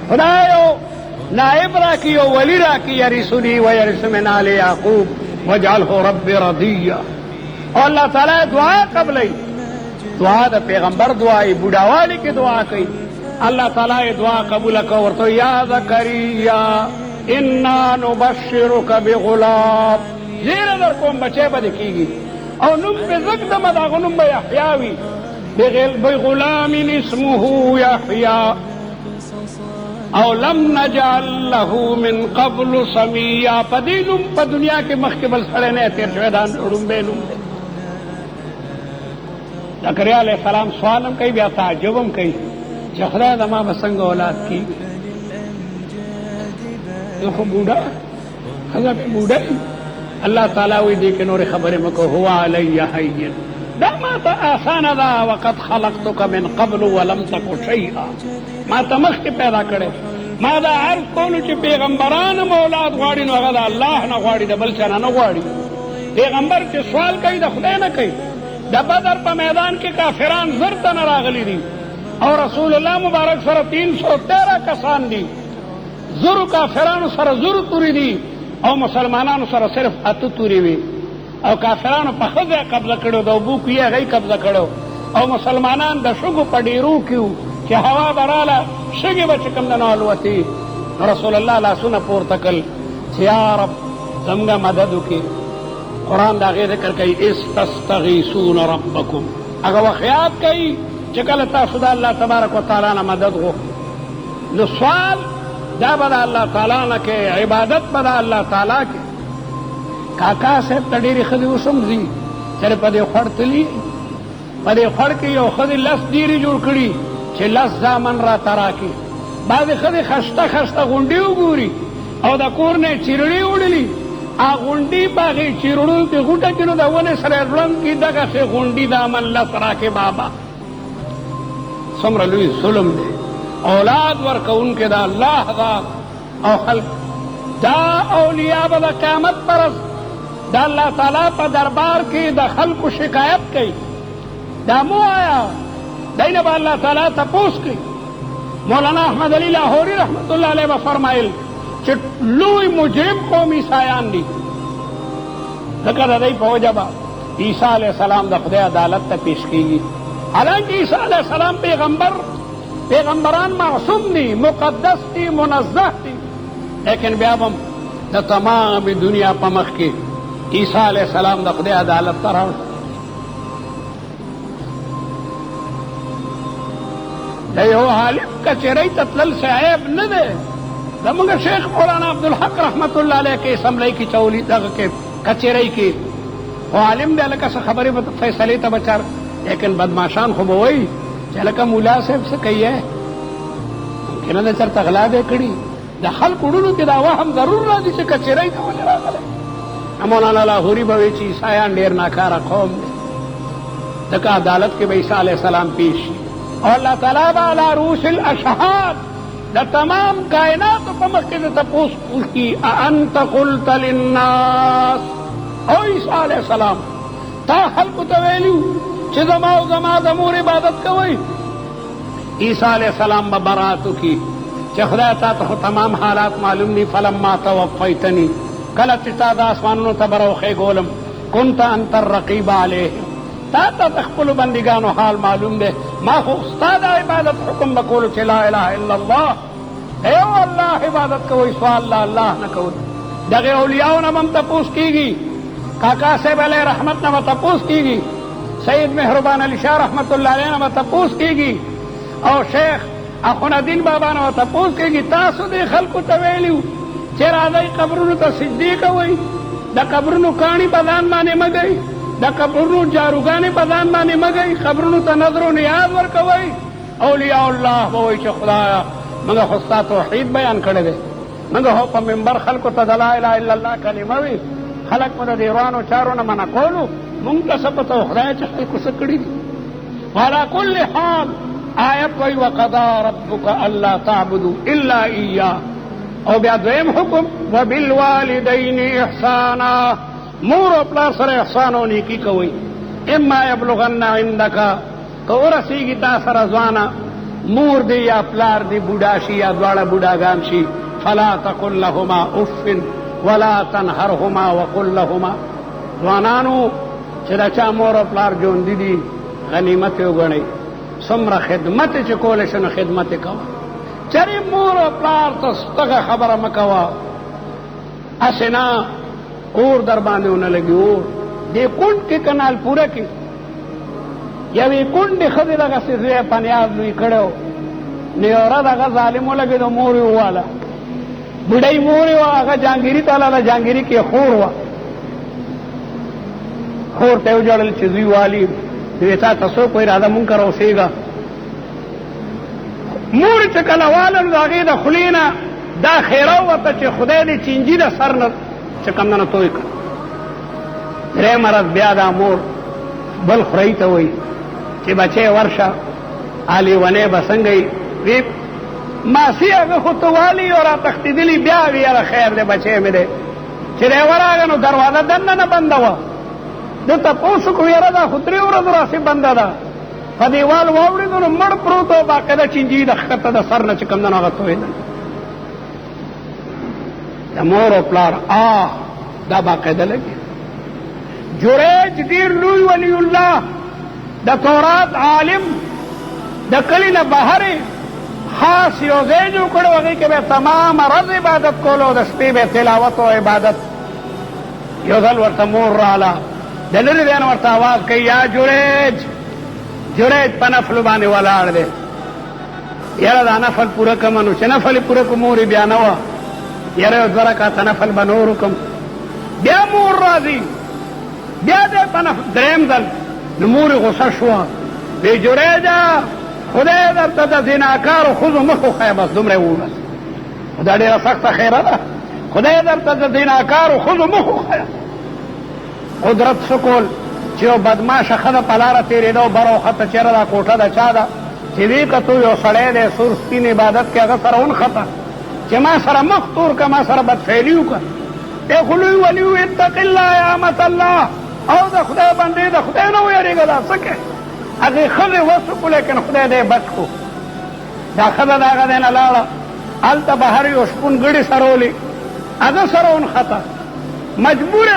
خدایو نائب راکی و ولی راکی یرسنی و یرس من آل یعقوب وجعلہ رب رضیا. اور اللہ تعالیٰ دعا قبلی، دعا دا پیغمبر دعائی بوڑھا والی کی دعا کی. اللہ تعالیٰ دعا قبول کرتو یا زکریا انا نبشرک بغلام، زیر در کون بچے بدکی گی او نم پہ زکدم دا غنم با یحیاوی بغلام اسمه یحیا او لم نجعل له من قبل سمیا. پدی نم پا دنیا کے مخبل سڑے نے تیر شویدان رنبے نم دے. زکریا علیہ السلام سوالم کئی بیا تعجبم کئی جخرا دما بسنگ اولاد کی. دیکھو بوڑھا خدا پہ بوڑھا اللہ تعالیٰ وی دی کہ نور خبر مکو ہوا علی حین، دا ما تا آسان دا وقت خلقتک من قبل ولم تکو شیئا، ما تا مخ کی پیدا کرے. ما دا عرض کولو چی پیغمبران مولاد غاڑی نو غدا اللہ نا غاڑی دا بلچانا نا غاڑی. پیغمبر چی سوال کئی دا خدای نا کئی. دا بدر پا میدان کی کافران زرتا نراغلی دی اور رسول اللہ مبارک سر 313 کسان دی. زرو کافران سر زرو توری دی او مسلمانانو سره صرف اتو توری وی. او کافرانو په خزه قبضه کړو، د اوبو کویه غي قبضه کړو، او مسلمانان د شګو په ډیرو کیو چې هوا براله شګې به چې کوم نه الوتی. رسول الله لاسونه پورته کړل چې یا رب زموږه مدد وکړي. قرآن دا غي ذکر کوي استستغیثون ربکم، هغه وخیات کوي چې کله تاسو د الله تبارک وتعالی نه مدد غوښتئ نو سوال دا بدا اللہ تعالیٰ نہ کہ عبادت بدا اللہ تعالیٰ کے. کاکا صاحب تڈیری خدی اسم دی چرے پدے خوڑ تلی پدے خوڑ کی یو خدی لس دیری جوڑ کری چھ لس زامن را ترا کی. بعد خدی خشتا خشتا غنڈی گوری او دا کور نے چیرڑی اڑلی آ غنڈی باغی چیرڑو کی غوٹا کنو دا ون سر رنگ کی دگا سے غنڈی دامن لس را کے بابا. سمر لوی ظلم دے اولاد ورکون کے دا اللہ دا او خلق دا اولیاء با دا قیامت پرس دا اللہ تعالیٰ پا دربار کی دا خلق کو شکایت کی. دا مو آیا دین با اللہ تعالیٰ تپوس کی. مولانا احمد علی لاہوری رحمت اللہ علیہ و فرمائل چھ لوی مجرم قومی سایان دی ذکر دی پوجبا عیسیٰ علیہ السلام دا خدای عدالت تا پیش کی گی. حالانکہ عیسیٰ علیہ السلام پیغمبران معصوم دی، مقدس دی، منزہ دی، لیکن بیا هم د تمام دنیا په مخ کې عیسی علیه السلام د خدای عدالت ته راوړ. د یو عالم کچېرۍ ته تلل څه عیب نه دی. زموږ شیخ مولانا عبدالحق رحمت الله علیه کې اسمبلی کې چولي دغه کې کچېرۍ کې خو عالم دی لکه څه خبرې به فیصلې ته بچار، لیکن بدماشان خو به وایي چې لکه ملا صاحب څه کوي، ممکنه ده چېرته غلا دی کړي. د خلکو وړونو کې دا وهم ضرور راځي چې کچېرۍ ته ولې راغلی. مولانا لاهوري به وایي چې عیسایان ډېر ناکاره قوم دی، ځکه عدالت کې به عیسی علیه السلام پیش شي او الله تعالی به علی رؤوس الاشهاد د تمام کائناتو په مخ کې د تپوس وکړي اانت قلت للناس، او عیسی علیه السلام تا خلکو ته ویلو چې زما او زما د مور عبادت کوئ. عیسی علیه السلام به برات وکړي چې خدای تا ته تمام حالات معلوم دي. فلما توفیتنی، کله چې تا د اسمانونو ته به راوخېږولم، کنت انت الرقیب علیهم، تا ته د خپلو بندګانو حال معلوم دی. ما خو ستا د عبادت حکم به کولو چې لا اله الا الله، یو الله عبادت کوئ، سوال له الله نه کوئ. دغې اولیاو نه به هم تپوس کېږي، کاکا صاحب علیه رحمت نه به تپوس کېږي، سید مهربان علی شاه رحمت الله علیه نه به تپوس کېږي، او شیخ اخوندین بابا نه به تپوس کېږي. تاسو دې خلکو ته ویلي چې راځئ قبرونو ته سجدې کوئ، د قبرونو کاڼي په ځان باندې مه کوئ، د قبرونو جاروګانې په ځان باندې مه کوئ، قبرونو ته نظر و نیاز ورکوئ. اولیاء الله به وایي چې خدایا موږ خو ستا توحید بیان کړی دی، موږ خو په منبر خلکو ته د لا اله الا الله کلمه وي، خلک مو د دې روانو چارو نه منع کولو، مونږ ته څه پته و خدای چې خلکو څه کړي دي. وعلى كل حال آیت وایي وقضا ربک الا تعبدوا الا ایاه، او بیا دویم حکم وبالوالدین احسانا، مور او پلار سره احسان او نیکي کوئ. اما یبلغن عندک، که ورسېږي تا سره ځوانه مور دی یا پلار دی بوډا شي یا دواړه بوډاګان شي، فلا تقل لهما اف ولا تنهرهما وقل لهما، ځوانانو چې د چا مور او پلار ژوندي دي غنیمت یې وګڼئ، څومره خدمت یې چې کولی شي نو خدمت یې کوه. چرې مور او پلار ته ستغه خبره مه کوه، هسې نه اور در باندې ونه لګي. اور دې کونډ کې کنال پوره کې یوې کونډې ښځې دغسې زوی پنیاز لوی کړی و، نو یو ورځ هغه ظالم ولګېدو، مور یې وواله، بوډۍ مور یې وه، هغه جانګیري ته لاله، جانګیري کې خور وه، خور ته یې وژړل چې زوی والي، دوی تا ته څوک وایي راځه مونږ کره اوسېږه. مور چې کله واله نو د هغې د خولې نه دا خیره ووته چې خدای دې چینجي د سر نه چې کوم نه توی کړه. درېیم ورځ بیا دا مور بل خورۍ ته وایي چې بچی ورشه لیونی به څنګه وي، ماسي هغه خو ته والي او را تښتېدلي، بیا وي یاره خیر دی بچی مې دی. چې دی ورغی نو دروازه دننه نه بنده وه، ده تپوس وکړو یاره دا خو 3 ورځو راسې بنده ده، په دیوال واوړېدو نو مړ پروت و، باقاعده چینجي د ښکته د سر نه چې کوم دی نو هغه تویېدل. د مور او پلار دا باقاعده لګي. جریج ډېر لوی ولی الله، د تورات عالم، د کلي نه بهرې خاص یو ځای جوړ کړی و، هغې کې به تمام ورځ عبادت کولو، د شپې به تلاوت او عبادت. یو ځل ورته مور راله، د لرې دی نه ورته اواز کوي یا جریج. جریج په نفلو باندې ولاړ دی، یاره دا نفل پوره کړمه، نو چې نفل یې پوره کړو مور یې بیا نه وه، یاره یو 2 رکعته نفل به نور وکړم. بیا مور راځي، بیا دی په نفل، درېیم ځل نو مور یې غوسه شوه، وی جریجه خدای درته د زناکارو ښځو مخ وښیه، بس دومره یې وویل. دا ډېره سخته خیره ده، خدای درته د زناکارو ښځو مخ وښیه. قدرت څه کول چې یو بدماشه ښځه په لاره تېرېده او بره وخته چېرې دا کوټه د چا ده، چې ویې کتو یو سړی دی سور سپین عبادت کې، هغه سره ونښته چې ما سره مخ تور که، ما سره بدفعلي وکړه. دی خو لوی ولي و اتق الله یا امت الله، او د خدای بندې د خدای نه ویرېږه، دا څه کوې؟ هغې ښځې وس وکړو، لیکن خدای دی بچ کړو. دا ښځه د هغه دی نه لاړه، هلته بهر یو شپون ګړې سرولې، هغه سره ونښته، مجبور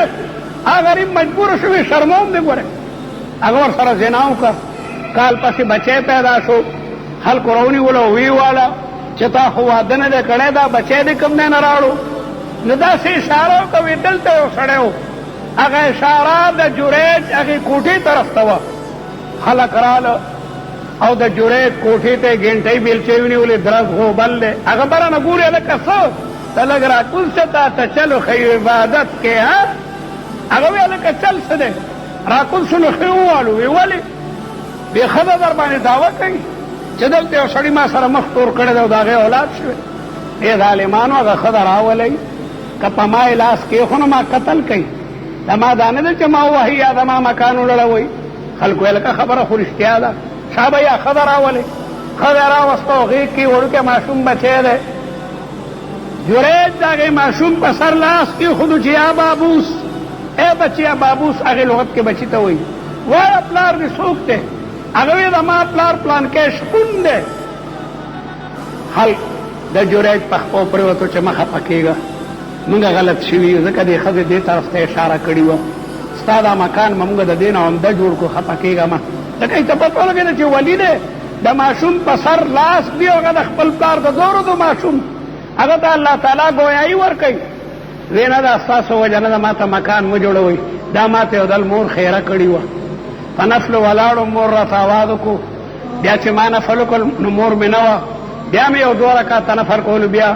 هغه غریب مجبور شوی، شرموم دی ګوره، هغه ورسره زنا وکړه. کال پسې بچی پیدا شو، خلکو راونیولو ویې واله چې تا خو واده نه دی کړی دا بچی دې کوم دی نه راوړو نو داسې اشاره کوي دلته یو سړی و هغه اشاره د جریج هغې کوټې طرف ته وه خلک راله او د جریج کوټې ته یې ګنټۍ بیلچې ونیولې درز غوبل دی هغه بره نه ګوري هلکه څه ته لږ راکوز شه تا ته چل وښیو عبادت کې ها هغه وی هلکه چل څه دی راکوز شو نو ښې ووالو وی ولې بې ښځه در باندې دعوه کوي چې دلته یو سړي ما سره مخ تور کړی دی او د هغې اولاد شوی ای ظالمانو هغه ښځه راولئ که په ما یې لاس کېښو نو ما قتل کوي دا ما دا نه ده چې ما ووهي یا د ما مکان ولړوئ خلکو یې لکه خبره خو رښتیا ده شابه یا ښځه راولئ ښځه یې راوسته او غېږ کې وړوکی ماشوم بچی دی جریج د هغې ماشوم په سر لاس کېښودو چې یا بابوس ای بچیا بابوس هغې لغت کې بچي ته وایي وایه پلار دې څوک دی هغه وی د ما پلار پلانکی شپون دی خلک د جریج په خپو پرېوتو چې مه خفه کېږه موږ غلط شوي یو ځکه دې ښځې دې طرف ته اشاره کړې وه ستا دا مکان به موږ د دې نه عمده جوړ کړو خفه کېږه مه ځکه یې ته پته ولګېده چې ولي دی د ماشوم په سر لاس دی هغه د خپل پلار د زورو د ماشوم هغه ته الله تعالی ګویایي ورکوي وی نه دا ستاسو وجه نه ده ما ته مکان مه جوړوئ دا ما ته یو دل مور خیره کړې وه په نفلو ولاړو مور راته آواز وکړو بیا چې ما نفل وکړ نو مور مې نه وه بیا مې یو 2 رکعته نفل کولو بیا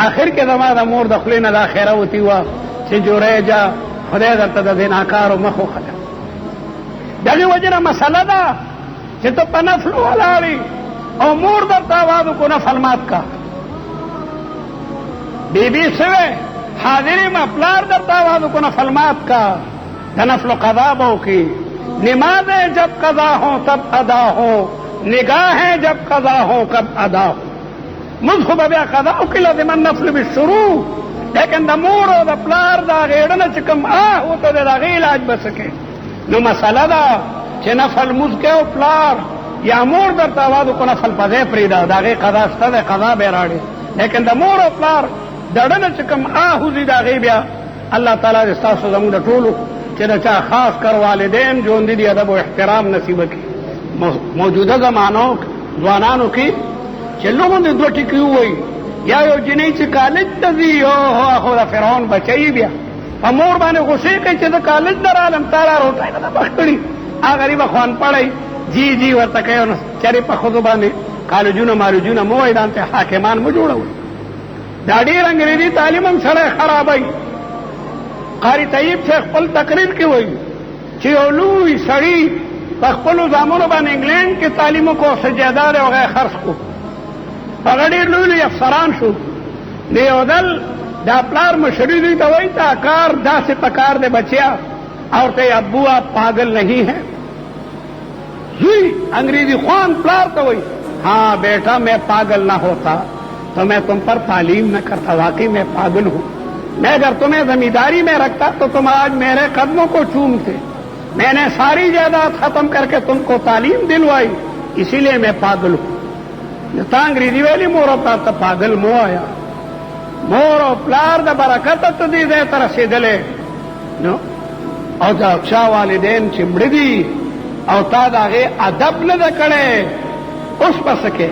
آخر کې زما د مور د خولې نه دا خیره وتي وه چې جریجه خدای درته د دې ناکارو مخ وښده دغې وجې نه مسله ده چې ته په نفلو ولاړې او مور درته آواز وکړو نفل مات کا بیبي سوی حاضرې ما پلار درته آواز وکړو نفل مات کا د نفلو قضا به وکړي نمازیں جب قضا ہوں تب ادا ہوں نگاہیں جب قضا ہوں کب ادا ہوں مجھ کو بیا قضا کی لازمن نفل بالشروع لیکن د مور او د پلار دا غیړنه چې کوم او ته د هغې علاج به سکے نو مسله ده چې نفل مونځ کې او پلار یا مور درته آواز وکړو نفل په ځای پرېږده د هغې قضا شته دی قضا به یې راړې لیکن د مور او پلار د ډنه چې کوم وځي د هغې بیا الله تعالی دې ستاسو زموږ د ټولو چې د چا خاص کر والدین ژوندي دي ادب او احترام نصیب کړي موجوده زمانو ځوانانو کې چې لومړی 2 ټکي ووایي یا یو جنۍ چې کالج ته ځي خو د فرعون بچی بیا په مور باندې غوسې کوي چې د کالج ته رالم تا را روټۍ نه ده بخ کړي هغه غریبه خو انپړی جی جی ورته کوي نو چرې په ښځو باندې کالجونه مالجونه مه وایي دانته حاکمان مه جوړوئ دا ډېر انګریزي تعلیم هم سړی خرابوي قاری طیب سے خپل تقریر کې وایي چې یو لوی سړي په خپلو زامنو باندې انګلینډ کې تعلیمو کو سجاده دی هغه یې خرڅ کړو هغه ډېر لوی لوی افسران شو د یو ځل دا پلار مشري دوی ته وایي تا کار داسې پکار دی بچیا اور ته ابو آپ پاگل نہیں ہے زوی انگریزی خوان پلار ته وایي ہاں بیٹا میں پاگل نہ ہوتا تو میں تم پر تعلیم نہ کرتا واقعی میں پاگل ہوں میں اگر تمہیں زمینداری میں رکھتا تو تم آج میرے قدموں کو چومتے میں نے ساری جائیداد ختم کر کے تم کو تعلیم دلوائی اسی لیے میں پاگل ہوں تا انگریزی ویلی مور او پلار ته پاگل مو آیا مور او پلار د برکت ته دې ځای ته رسېدلې نو او د چا والدین چې مړه دي او تا د هغې ادب نه ده کړی اوس به څه کې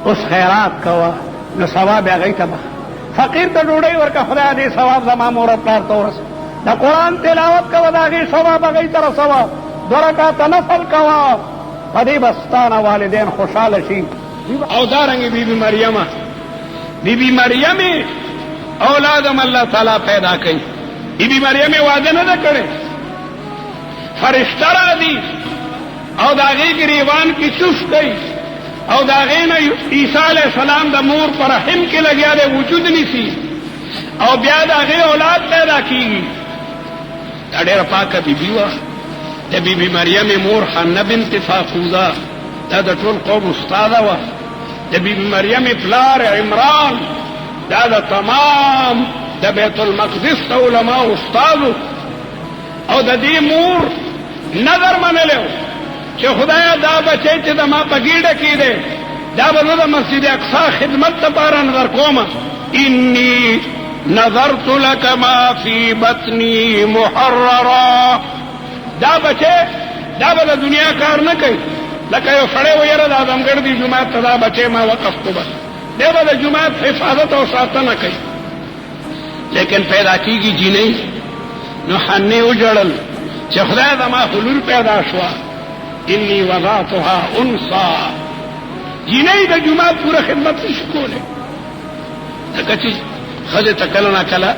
اوس خیرات کوه نو ثواب یې هغوی ته بخ فقیر ته ډوډۍ ورکه خدای دې ثواب زما مور او پلار ته ورسه د قرآن تلاوت کوه د هغې ثواب هغوی ته رسوه 2 رکعته نفل کوه په دې به ستانه والدین خوشحاله شي او دارنګې بیبي مریمه بیبي مریمې اولادم الله تعالی پیدا کوي بیبي مریمې واده نه ده کړې فرشته راځي او د هغې ګریوان کې چوس کوي او د هغې نه عیسی علیه السلام د مور په رحم کې لګیا دی وجود نیسي او بیا د هغې اولاد پیدا کېږي دا ډېره پاکه بیبي وه د بیبي مریمې مور حنه بنت فافوزه دا د ټول قوم استاده وه د بیبي مریمې پلار عمران دا د تمام د بیت المقدس د علماء استادو او د دې مور نظر منلی و چې خدایا دا بچی چې د ما په ګېډه کې دی دا به زه د مسجد اقصا خدمت دپاره نظر کوم انی نظرت لك ما فی بطنی محررا دا بچه دا به د دنیا کار نه کوي لکه یو سړی و یاره د اعظمګړ دي جومات ته دا بچی ما وقف کو بس دی به د جومات حفاظت او ساتنه کوي، لیکن پیدا کیږي جینۍ. نو حنې وژړل چې خدای زما خو لور پیدا شوه، انی وضعتها انثى. جینۍ د جومات پوره خدمت نشي کولی، ځکه چې ښځې ته کله نه کله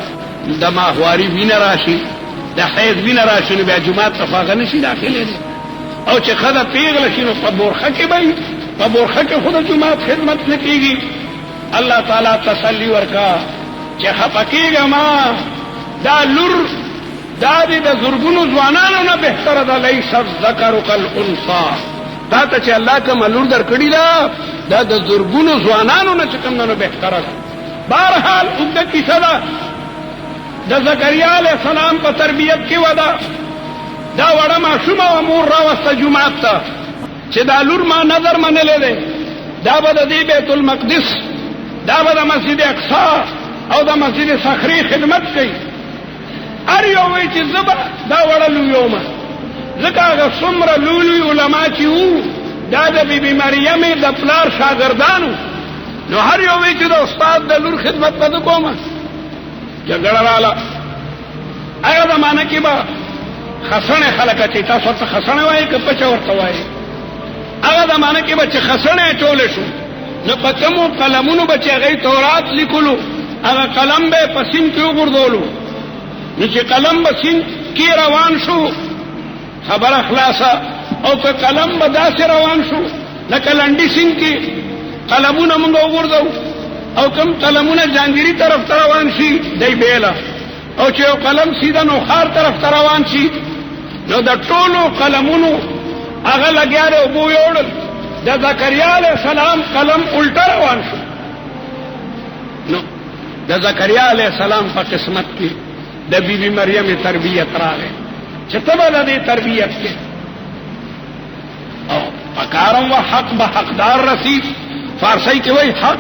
د ماهواري وینه راشي، د حیض وینه راشي، نو بیا جومات ته خو هغه نشي داخلېدی. او چې ښځه پیغله شي نو په بورخه کې به وي، په بورخه کې خو د جومات خدمت نه کېږي. الله تعالی تسلي ورکا چې خفه کېږه ما، دا لور دا دې د زرګونو ځوانانو نه بهتره ده. لیس الذکر کالانثی، دا ته چې الله کومه لور درکړې ده دا د زرګونو ځوانانو نه چې کوم نه بهتره ده. بهرحال اوږده کیسه ده. د زکریا علیه السلام په تربیت کې وده. دا وړه ماشومه وه، مور راوسته جومات ته چې دا لور ما نظر منلی دی، دا به د دې بیت المقدس، دا به د مسجد اقصی او د مسجد صخري خدمت کوي. هر یو وایي چې زه به دا وړه لویومه، ځکه هغه څومره لوی علما چې وو دا د بیبي مریم د پلار شاګردانو. نو هر یو وایي چې د استاد د لور خدمت به زه کومه. جګړه راله. هغه زمانه کې به خسنې خلک چې تاسو ورته خسنې وایي که پچه ورته وایي، هغه زمانه کې به چې خسنې اچولی شو نو په کومو قلمونو به چې هغوی تورات لیکلو، هغه قلم به یې په سیند کې وغورځولو. نو چې قلم به سیند کې روان شو خبره خلاصه، او که قلم به داسې روان شو لکه لنډي سیند کې قلمونه مونږ وغورځو، او کوم قلمونه جانګيري طرف ته روان شي دی بیله، او چې یو قلم سیده نوخار طرف ته روان شي نو د ټولو قلمونو هغه لګیا دی اوبو یوړل. د زکریا علیه السلام قلم الټه روان شو. نو د زکریا علیه السلام په قسمت کې د بیبي مریم تربیت راغی چې ته به د دې تربیت کې او پکارم و حق به حقدار رسید. فارسی کې وایي حق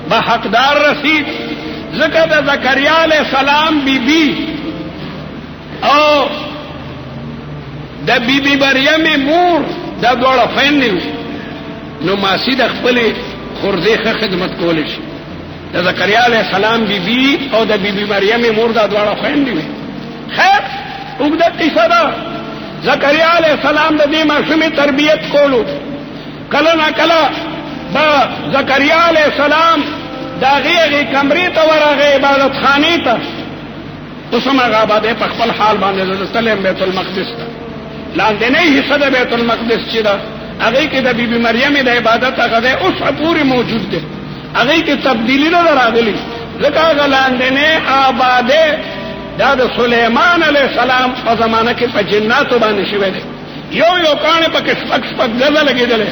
به حقدار رسید، ځکه د زکریا علیه السلام بیبي او د بیبي مریم مور دا دواړه خویندې وي، نو ماسی د خپلې خورزې ښه خدمت کولی شي. د زکریا علیه السلام بیبي او د بیبي مریم مور دا دواړه خویندې وي. خیر اوږده قصه ده. زکریا علیه السلام د دې ماشومې تربیت کولو. کله نه کله به زکریا علیه السلام د هغې کمرې ته ورغی، عبادت خانې ته. اوس هم هغه آبادۍ په خپل حال باندې تللی بیت المقدس ته. لاندنۍ حصه د بیت المقدس چې ده هغې کې د بیبي مریم د عبادت هغه دی اوس پورې موجود دی. هغې کې تبدیلي نه ده راغلې، ځکه هغه لاندنۍ آبادۍ دا د سلیمان علیه السلام په زمانه کې په جناتو باندې شوی دی. یو یو کاڼې پکې شپږ شپږ ګزه لګېدلی،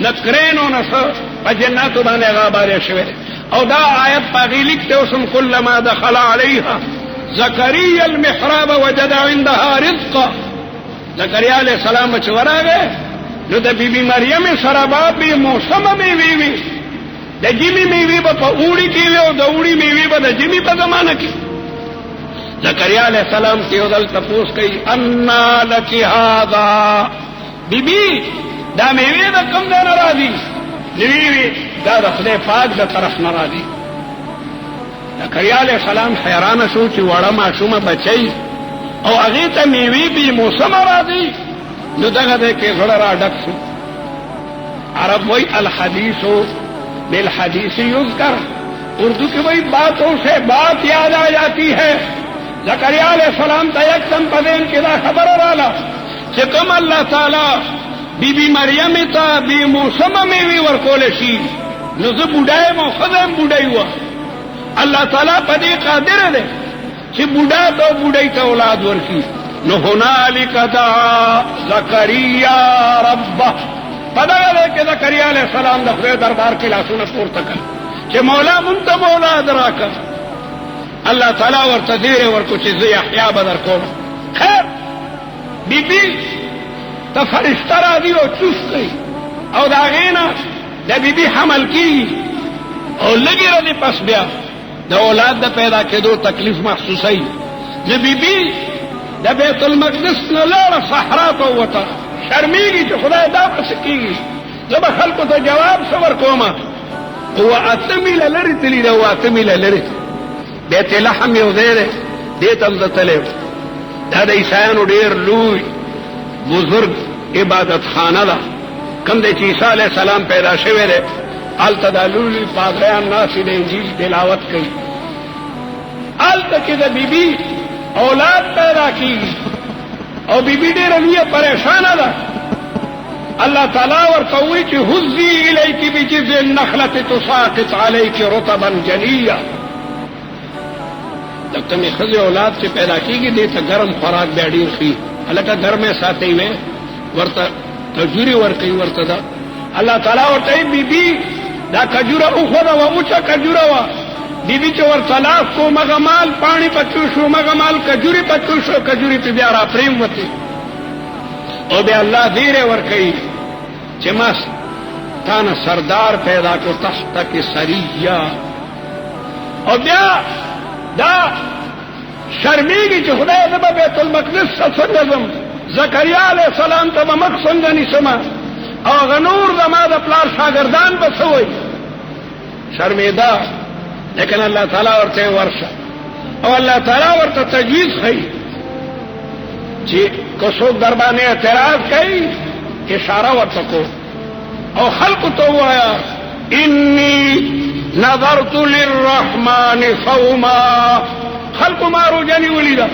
نه کرین او نه څه، په جناتو باندې هغه آبادۍ شوی دی. او دا آیت په هغې لیک دی اوس هم کلما دخل علیها زکریا المحراب وجد عندها رزقا. زکریا علیه السلام به چې ورغی نو د بیبي مریم سره به بې موسمه میوې وي. د ژمي میوې به په اوړي کې وي او د اوړي میوې به د ژمي په زمانه کې. زکریا علیه السلام چې یو ځل تپوس کوي انا لک هذا، بیبي دا میوې د کوم ځای نه راځي؟ نوی وي دا د خدای پاک د طرف نه راځي. زکریا علیه السلام حیرانه شو چې وړه ماشومه بچی او هغې ته میوې بې موسمه راځي. نو دغه دی کې زړه را ډک شو. عرب وایي الحدیث بالحدیث یذکر، اردو کې وایي باتوں سے بات یاد آ جاتی ہے. زکریا علیہ السلام ته یکدم په ذهن کې دا خبره راله چې کوم الله تعالی بیبي مریم ته بې موسمه میوې ورکولی شي، نو زه بوډا یم او ښځه یم بوډۍ وه. الله تعالی په دې قادر دی چې بوډا ته بوډۍ ته اولاد ورکړي. نو هنالک دعا زکریا ربه، په دغه ځای کې زکریا علیه السلام د خدای دربار کې لاسونه پورته کړل چې مولا مونږ ته به اولاد راکړه. الله تعالی ورته زیری ورکړو چې زه یحیا به درکوم. خیر بیبي ته فرشته راځي او چوس کوي او د هغې نه د بیبي حمل کېږي او لږې ورځې پس بیا د اولاد د پیدا کېدو تکلیف محسوسوي. د بیبي د بیت المقدس نه لاړه صحرا ته ووته، شرمېږي چې خدای دا به څه کېږي، زه به خلکو ته جواب څه ورکومه. او اتمی لری تلی دا اتمی لری بیت لحم یو زیره دیتم دتلو دا د عیسایانو ډیر لوی بزرگ عبادت خانه ده کوم د عیسی علیه السلام پیدا شوی دی هلته دا لوی پادریان ناست د انجیل تلاوت کوي هلته کې د بیبي اولاد پیدا کیږي او بیبي ډیره لویه پریشانه ده الله تعالی ورته وایي چې هزي الیک بجذع النخلة تساقط علیک رطبا جنیا د کومې ښځې اولاد چې پیدا کیږي دې ته ګرم خوراک بیا ډېر ښي هلکه ګرمې ساتئ وې ورته کجوري ورکوي ورته ده الله تعالی ورته وایي بیبي دا کجوره وخوره وه اوچه کجوره وه بیبي چې ورته لاس کو مغه مال پاڼې پکې شو مغه مال کجوري پکې شو کجوري پې بیا را پرېوتې او بیا الله ډېرې ورکوي چې ما تا نه سردار پیدا کړو تحتک سریه او بیا دا شرمیږي چې خدای زه به بیت المقدس ته څنګه ځم زکریا علیه السلام ته به مخ څنګه نیسمه او هغه نور زما د پلار شاګردان به څه وایي شرمېده لیکن الله تعالی ورته ورشه او الله تعالی ورته تجویز ښیي چې که څوک در باندې اعتراض کوي اشاره ورته کو او خلقو ته ووایه انی نظرت للرحمن صوما خلق ما روجنی ولیدا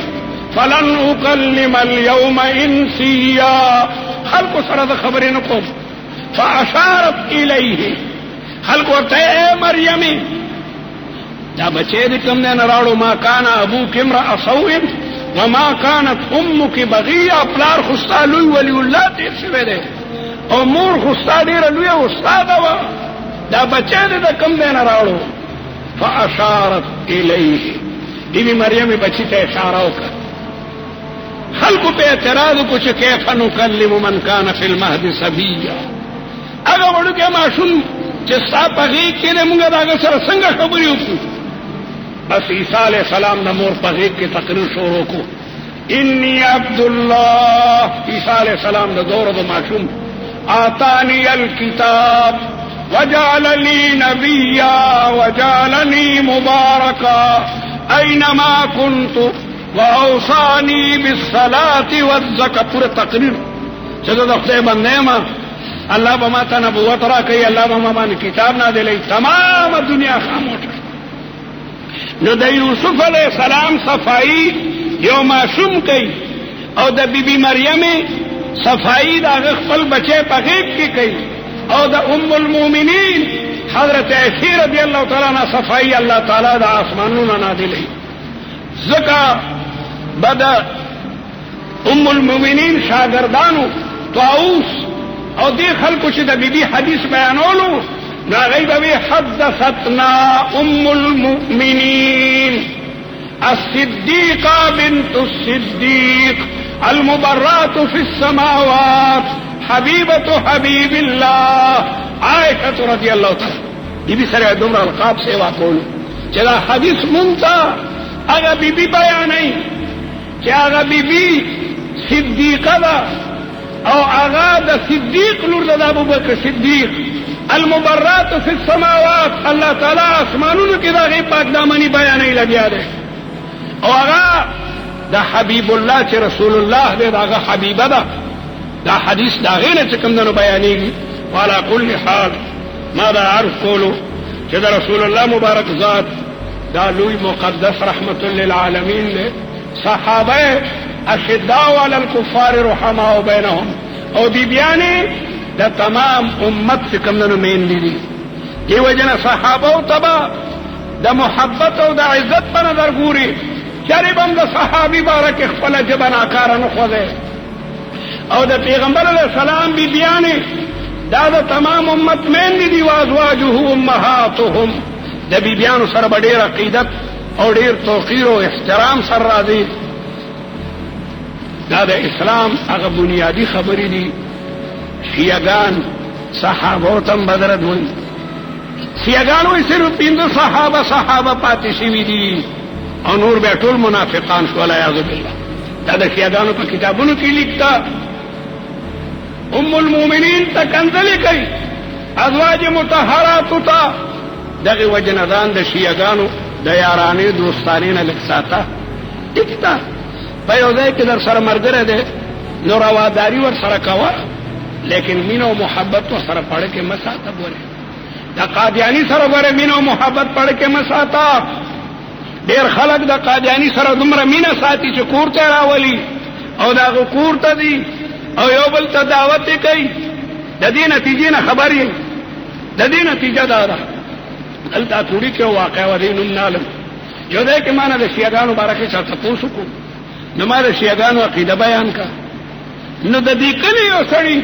فلن اکلم اليوم انسیا خلق سره د خبرې نه کوم فاشارت الیه خلق ورته اے مریمې دا بچی دې کوم نه راړو ما کان ابوک امرأ سوء وما كانت امك بغيه پلار خو ستا لوی ولی الله تیر شوی دی او مور خو ستا ډېره لویه استاده وه دا بچی دې د کوم ځای نه راوړو فاشارت الیه بیبي مریم بچی ته اشاره وکړه خلکو په اعتراض وکړو چې کیف نکلم من کان فی المهد صبیا هغه وړوکی ماشوم چې ستا په غېږ کې دی مونږ د هغه سره څنګه خبرې وکړو بس عیسی علیہ السلام د مور په غېږ کې تقریر شروع کړو انی عبد الله عیسی علیہ السلام د دور د ماشوم آتانی الکتاب وجعلني نبيا وجعلني مباركا أينما كنت وأوصاني بالصلاة والزكاة پورا تقریر چې د خدای بنده ما الله به ما ته نبوت راکوي الله به ما باندې کتاب نازلوي تمام دنیا خاموشه نو د یوسف علیه السلام صفائی یو ماشوم کوي او د بیبي مریم صفائی د هغه خپل بچی په غېږ کې کوي او د ام المؤمنین حضرت عائشہ رضی اللہ تعالی عنہ صفائی اللہ تعالی د آسمانونو نازلوي ځکه بدا ام المؤمنین شاگردانو طاووس او دې خلکو چې د بیبي حدیث بیانولو نو هغوی به وی حدثتنا ام المؤمنین الصدیقه بنت الصدیق المبرات فی السماوات حبیبة حبیب الله عائشة رضی اللہ تعالی بیبی سره دومره القاب سیوا کولو چې دا حدیث مونږ هغه بیبي بیانوي چې هغه بیبي صدیقه ده او هغه د صدیق لور ده د ابوبکر صدیق المبرات فی السماوات الله تعالی اسمانونو کې د هغې پاک دامني بیانوي لګیا دی او هغه د حبیب الله چې رسول الله دی د هغه حبیبه ده دا حدیث دا هغې نه چې کوم دی نو بیانېږي وعلى كل حال ما دا عرض کولو چې د رسول الله مبارک ذات دا لوی مقدس رحمت للعالمین دی صحابه اشداء علی الكفار رحماء بینهم او بیبیانې د تمام امت چې کوم دی نو میندې دي دې وجه نه صحابه تبا د محبت او د عزت په نظر ګوري چرې به هم د صحابي باره کې خپله ژبه ناکاره نه خوځي او د پیغمبر علیه السلام بیبیانې دا د تمام امت میندې دي وازواجه امهاتهم د بیبیانو سره به ډېر عقیدت او ډېر توقیر او احترام سره راځي دا د اسلام هغه بنیادي خبرې دي شیعګان صحابو ته هم بدرد وایي شیعګان وایي صرف پنځه صحابه پاتې شوي دي او نور بیا ټول منافقان شو والعیاذ بالله دا د شیعګانو په کتابونو کې لیکتا ام المؤمنین ته کنځلې کوي ازواج مطهراتو ته دغه وجنه ځان د شیعګانو د یارانې دوستانې نه لږ ساته ټیک ده په یو ځای کې در سره ملګری دی نو رواداري ورسره کوه لیکن مینه او محبت ورسره پړه کې مه ساته ګورې د قادیاني سره ګورې مینه او محبت پړه کې مه ساته ډېر خلک د قادیاني سره دومره مینه ساتي چې کور ته راولي او د هغه کور ته ځي او یو بل ته دعوت یې کوي د دې نتیجې نه خبر یې د دې نتیجه دا ده دلته توړي کې واقع و دې نوم نالم یو ځای کې ما نه د شیعګانو باره کې چا تپوس وکړو نو ما د شیعګانو عقیده بیان کړه نو د دې کلي یو سړي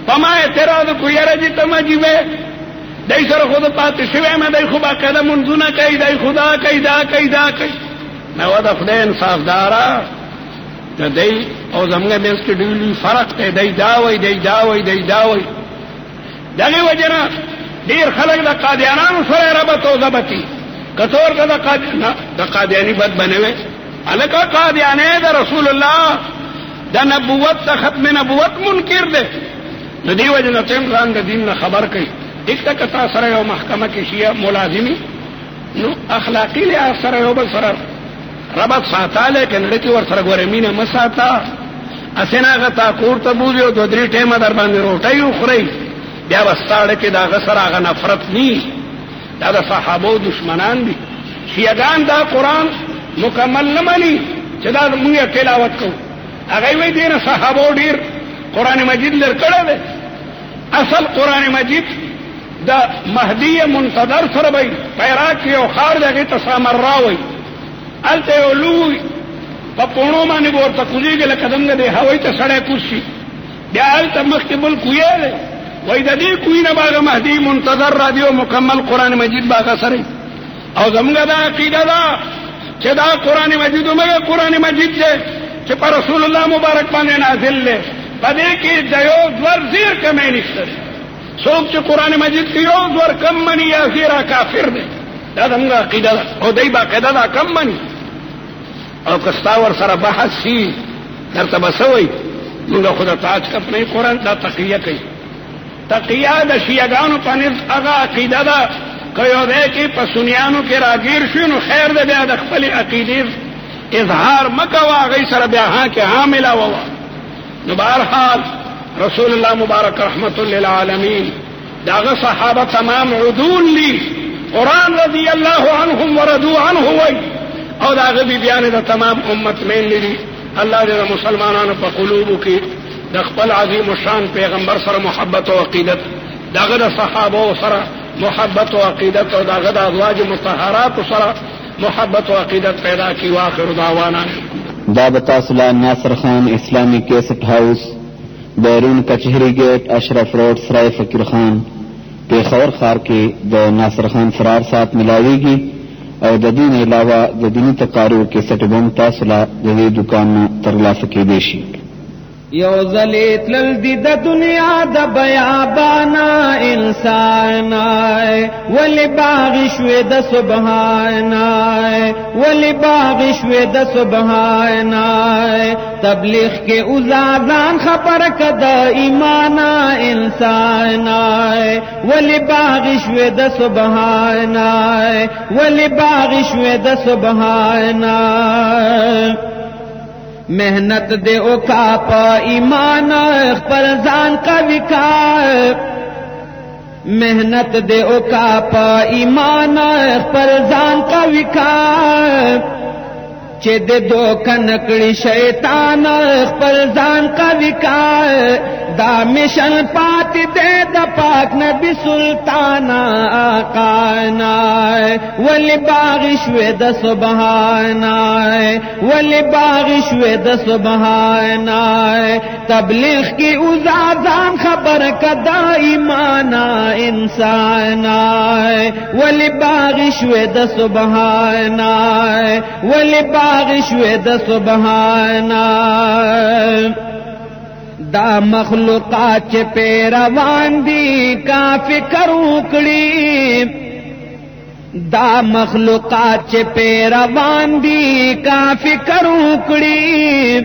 په ما اعتراض وکړو یاره چې ته مجیبې دای سره خود پاتې شوی ما دای خو باقاعده منځونه کوي دای خدا کوي دا کوي دا کوي نو د خدای انصاف دارا د دې او زموږ مېنځ کې ډېر فرق دی دای دا وای دای دا وای دای دا وای دغه وجنه ډېر خلک د قادیانانو سره ربط او ضبطي کثور کا د قادیانی بد بنوي الکه قادیانه د رسول الله د نبوت ته ختم نبوت منکر دی نو دی وجنه تم ځان د دین نه خبر کوي دغه کتا سره یو محکمه کې شیعه ملازمي نو اخلاقی له سره یو بل سره ربط ساتاله کې نړۍ کې ور سره ګورې مینه مساتا اسنه غتا کور ته بوزي او د درې ټیمه در باندې روټي خوري بیا وستاړه کې دا غسر هغه نفرت ني دا د صحابه دشمنان دي شیعاګان دا قران مکمل نه مانی چې دا موږ تلاوت کوو هغه وی دي نه صحابه ډیر قران مجید لر کړه ده اصل قران مجید دا مهدی منتظر سره وي پیراک یو خار دغه تسامر راوي الته ولوي په پونو باندې ورته کوزيږي لکه څنګه دی هوای ته سړی کوشي بیا الته مخکبل کویاله وای د دې کوینه باغ مهدی منتظر را دیو مکمل قران مجید باغ سره او زموږ دا عقیده ده چې دا قران مجید موږ قران مجید دی چې پر رسول الله مبارک باندې نازل دی پدې کې د یو ور زیر کمې نشته څوک چې قران مجید کې یو ور کم منی یا زیرا کافر دی دا زموږ عقیده ده او دای باقاعده دا کم منی او کستا ور سره بحث شي درته بسوي موږ خدای تعالی خپل قران دا تقیه کوي تقیه د شیعاګانو په نس هغه عقیده ده که یو دی کې په سنیانو کې راګیر شي نو خیر ده بیا د خپل عقیدې اظهار مکوه هغې سره بیا ها کې حامله ووه نو بهرحال رسول الله مبارک رحمت للعالمین داغه صحابه تمام عدول لی قرآن رضی الله عنهم ورضوا عنه وی او داغه بیان د تمام امت مین لري الله دې مسلمانانو په قلوبو کې د خپل عظیم الشان پیغمبر سره محبت او عقیدت داغه د صحابه سره محبت او عقیدت او داغه د ازواج مطهرات سره محبت او عقیدت پیدا کی واخر دعوانا دا بتاسلا ناصر خان اسلامی کیسٹ ہاؤس بیرون کچہری گیٹ اشرف روڈ سرائے فقیر خان پیښور ښار کې د ناصر خان فرار سات ملاویږي او د دین علاوه د دینی تقاریر کیسټ هم تاسو لا د دې دکان نه ترلاسه کېدی شي یو ځلې تلل دي د دنیا د بیابانا انسانای ولی باغ شوې د سبحانای ولی باغ شوې د سبحانای تبلیغ کې اوزادان خبر کده ایمانا انسانای ولی باغ شوې د سبحانای ولی باغ شوې د سبحانای محنت دے او کا پا ایمان پر ځان کا وکا محنت دے او کا پا ایمان پر ځان کا وکا چې د دوکن کړي شیطان پر ځان کا وکا دا مشن پات دے د پاک نبی سلطان آقانا ولی باغ شوې د سبحانا ولی باغ شوې د سبحانا تبلیغ کی اوزادان خبر کدا ایمانا انسانا ولی باغ شوې د سبحانا ولی باغ شوې د سبحانا دا مخلوقات چې پیروان دي کا فکر وکړي دا مخلوقات چې پیروان دي کا فکر وکړي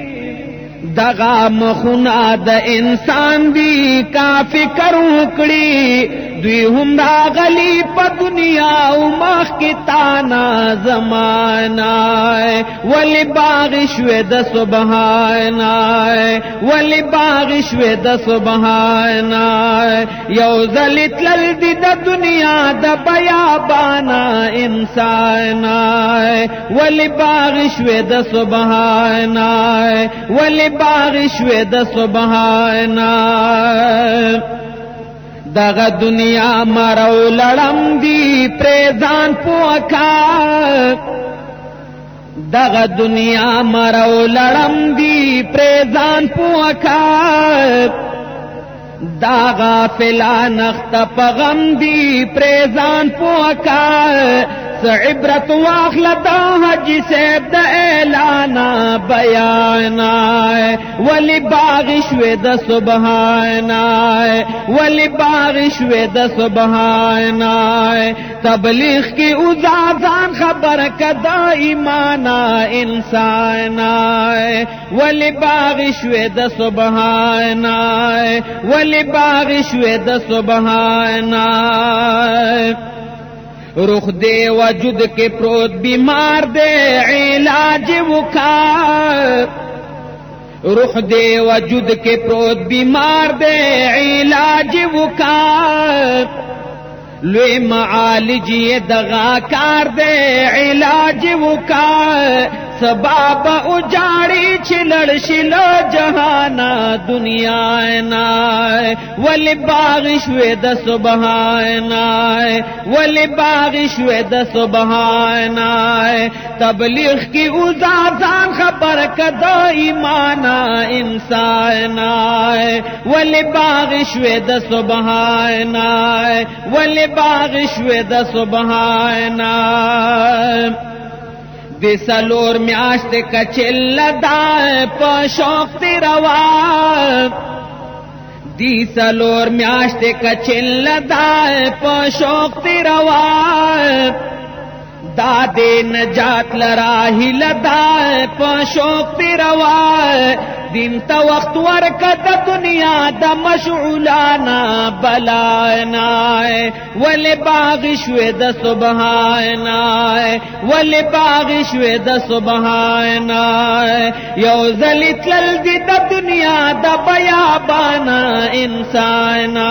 دغه مخونه د انسان دي کا فکر وکړي دوی هم راغلی په دنیا او مخ کی تانا زمانہ ولی باغ شوه د سبحانا ولی باغ شوه د سبحانا یو زلت لل دی د دنیا د بیابانا انسانا ولی باغ شوه د سبحانا ولی باغ شوه د سبحانا دغه دنیا مرو لړم دی پریزان پوکا دغه دنیا مرو لړم دی پریزان پوکا دا غافلان اخت پغم دی پریزان پوکا عبرت واخل دا حجی سیب دا اعلانا بیانا ولی باغ شوی دا سبحانا ولی باغ شوی دا سبحانا تبلیغ کی ازازان خبر کدا ایمانا انسانا ولی باغ شوی دا سبحانا ولی باغ شوی دا سبحانا رخ دے وجود کے پروت بیمار دے علاج وکا رخ دے وجود کے پروت بیمار دے علاج وکا لوی معالج یہ دغا کار دے علاج وکا سباب اجاڑی چھلڑ شلو جہانا دنیا نا ولی باغ شوی د سبحانا ولی باغ شوی د سبحانا تبلیغ کی ازازان خبر کدا ایمانا انسانا ولی باغ شوی د سبحانا ولی باغ شوی د سبحانا دی سلور میاشت کچل دا پا شوق تی روا دی سلور میاشت کچل دا پا شوق تی روا دا دے نجات لراہی لدا پا شوق تی روا دین تا وقت ورکد دنیا دا مشعولانا بلانا ولی باغ شوی دا سبحانا ولی باغ شوی دا سبحانا یو زلت لل دی دا دنیا دا بیابانا انسانا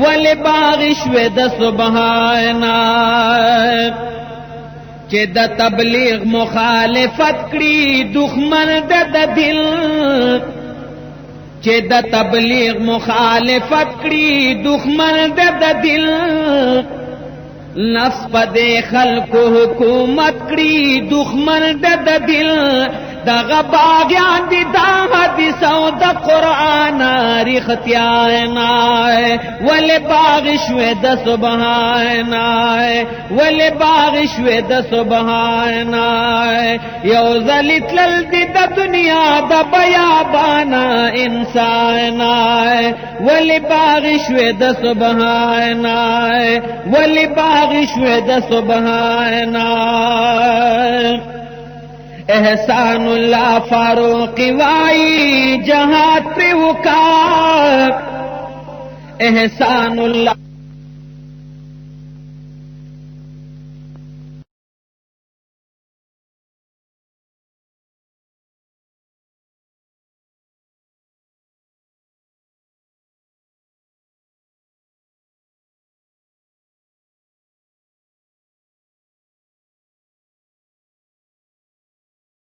ولی باغ شوی دا سبحانا چې د تبلیغ مخالفت کړي دښمن د دل چې د تبلیغ مخالفت کړي دښمن د دل نفس په خلکو حکومت کړي دښمن د دل دغه باغیان دي دا حدیث او د قرآن ریختیانا ولی باغ شوی د سبحانا ولی باغ شوی د سبحانا یو زلت لل دی د دنیا د بیابانا انسانا ولی باغ شوی د سبحانا ولی باغ شوی د سبحانا احسان اللہ فاروق وائی جہاد پہ وکا احسان اللہ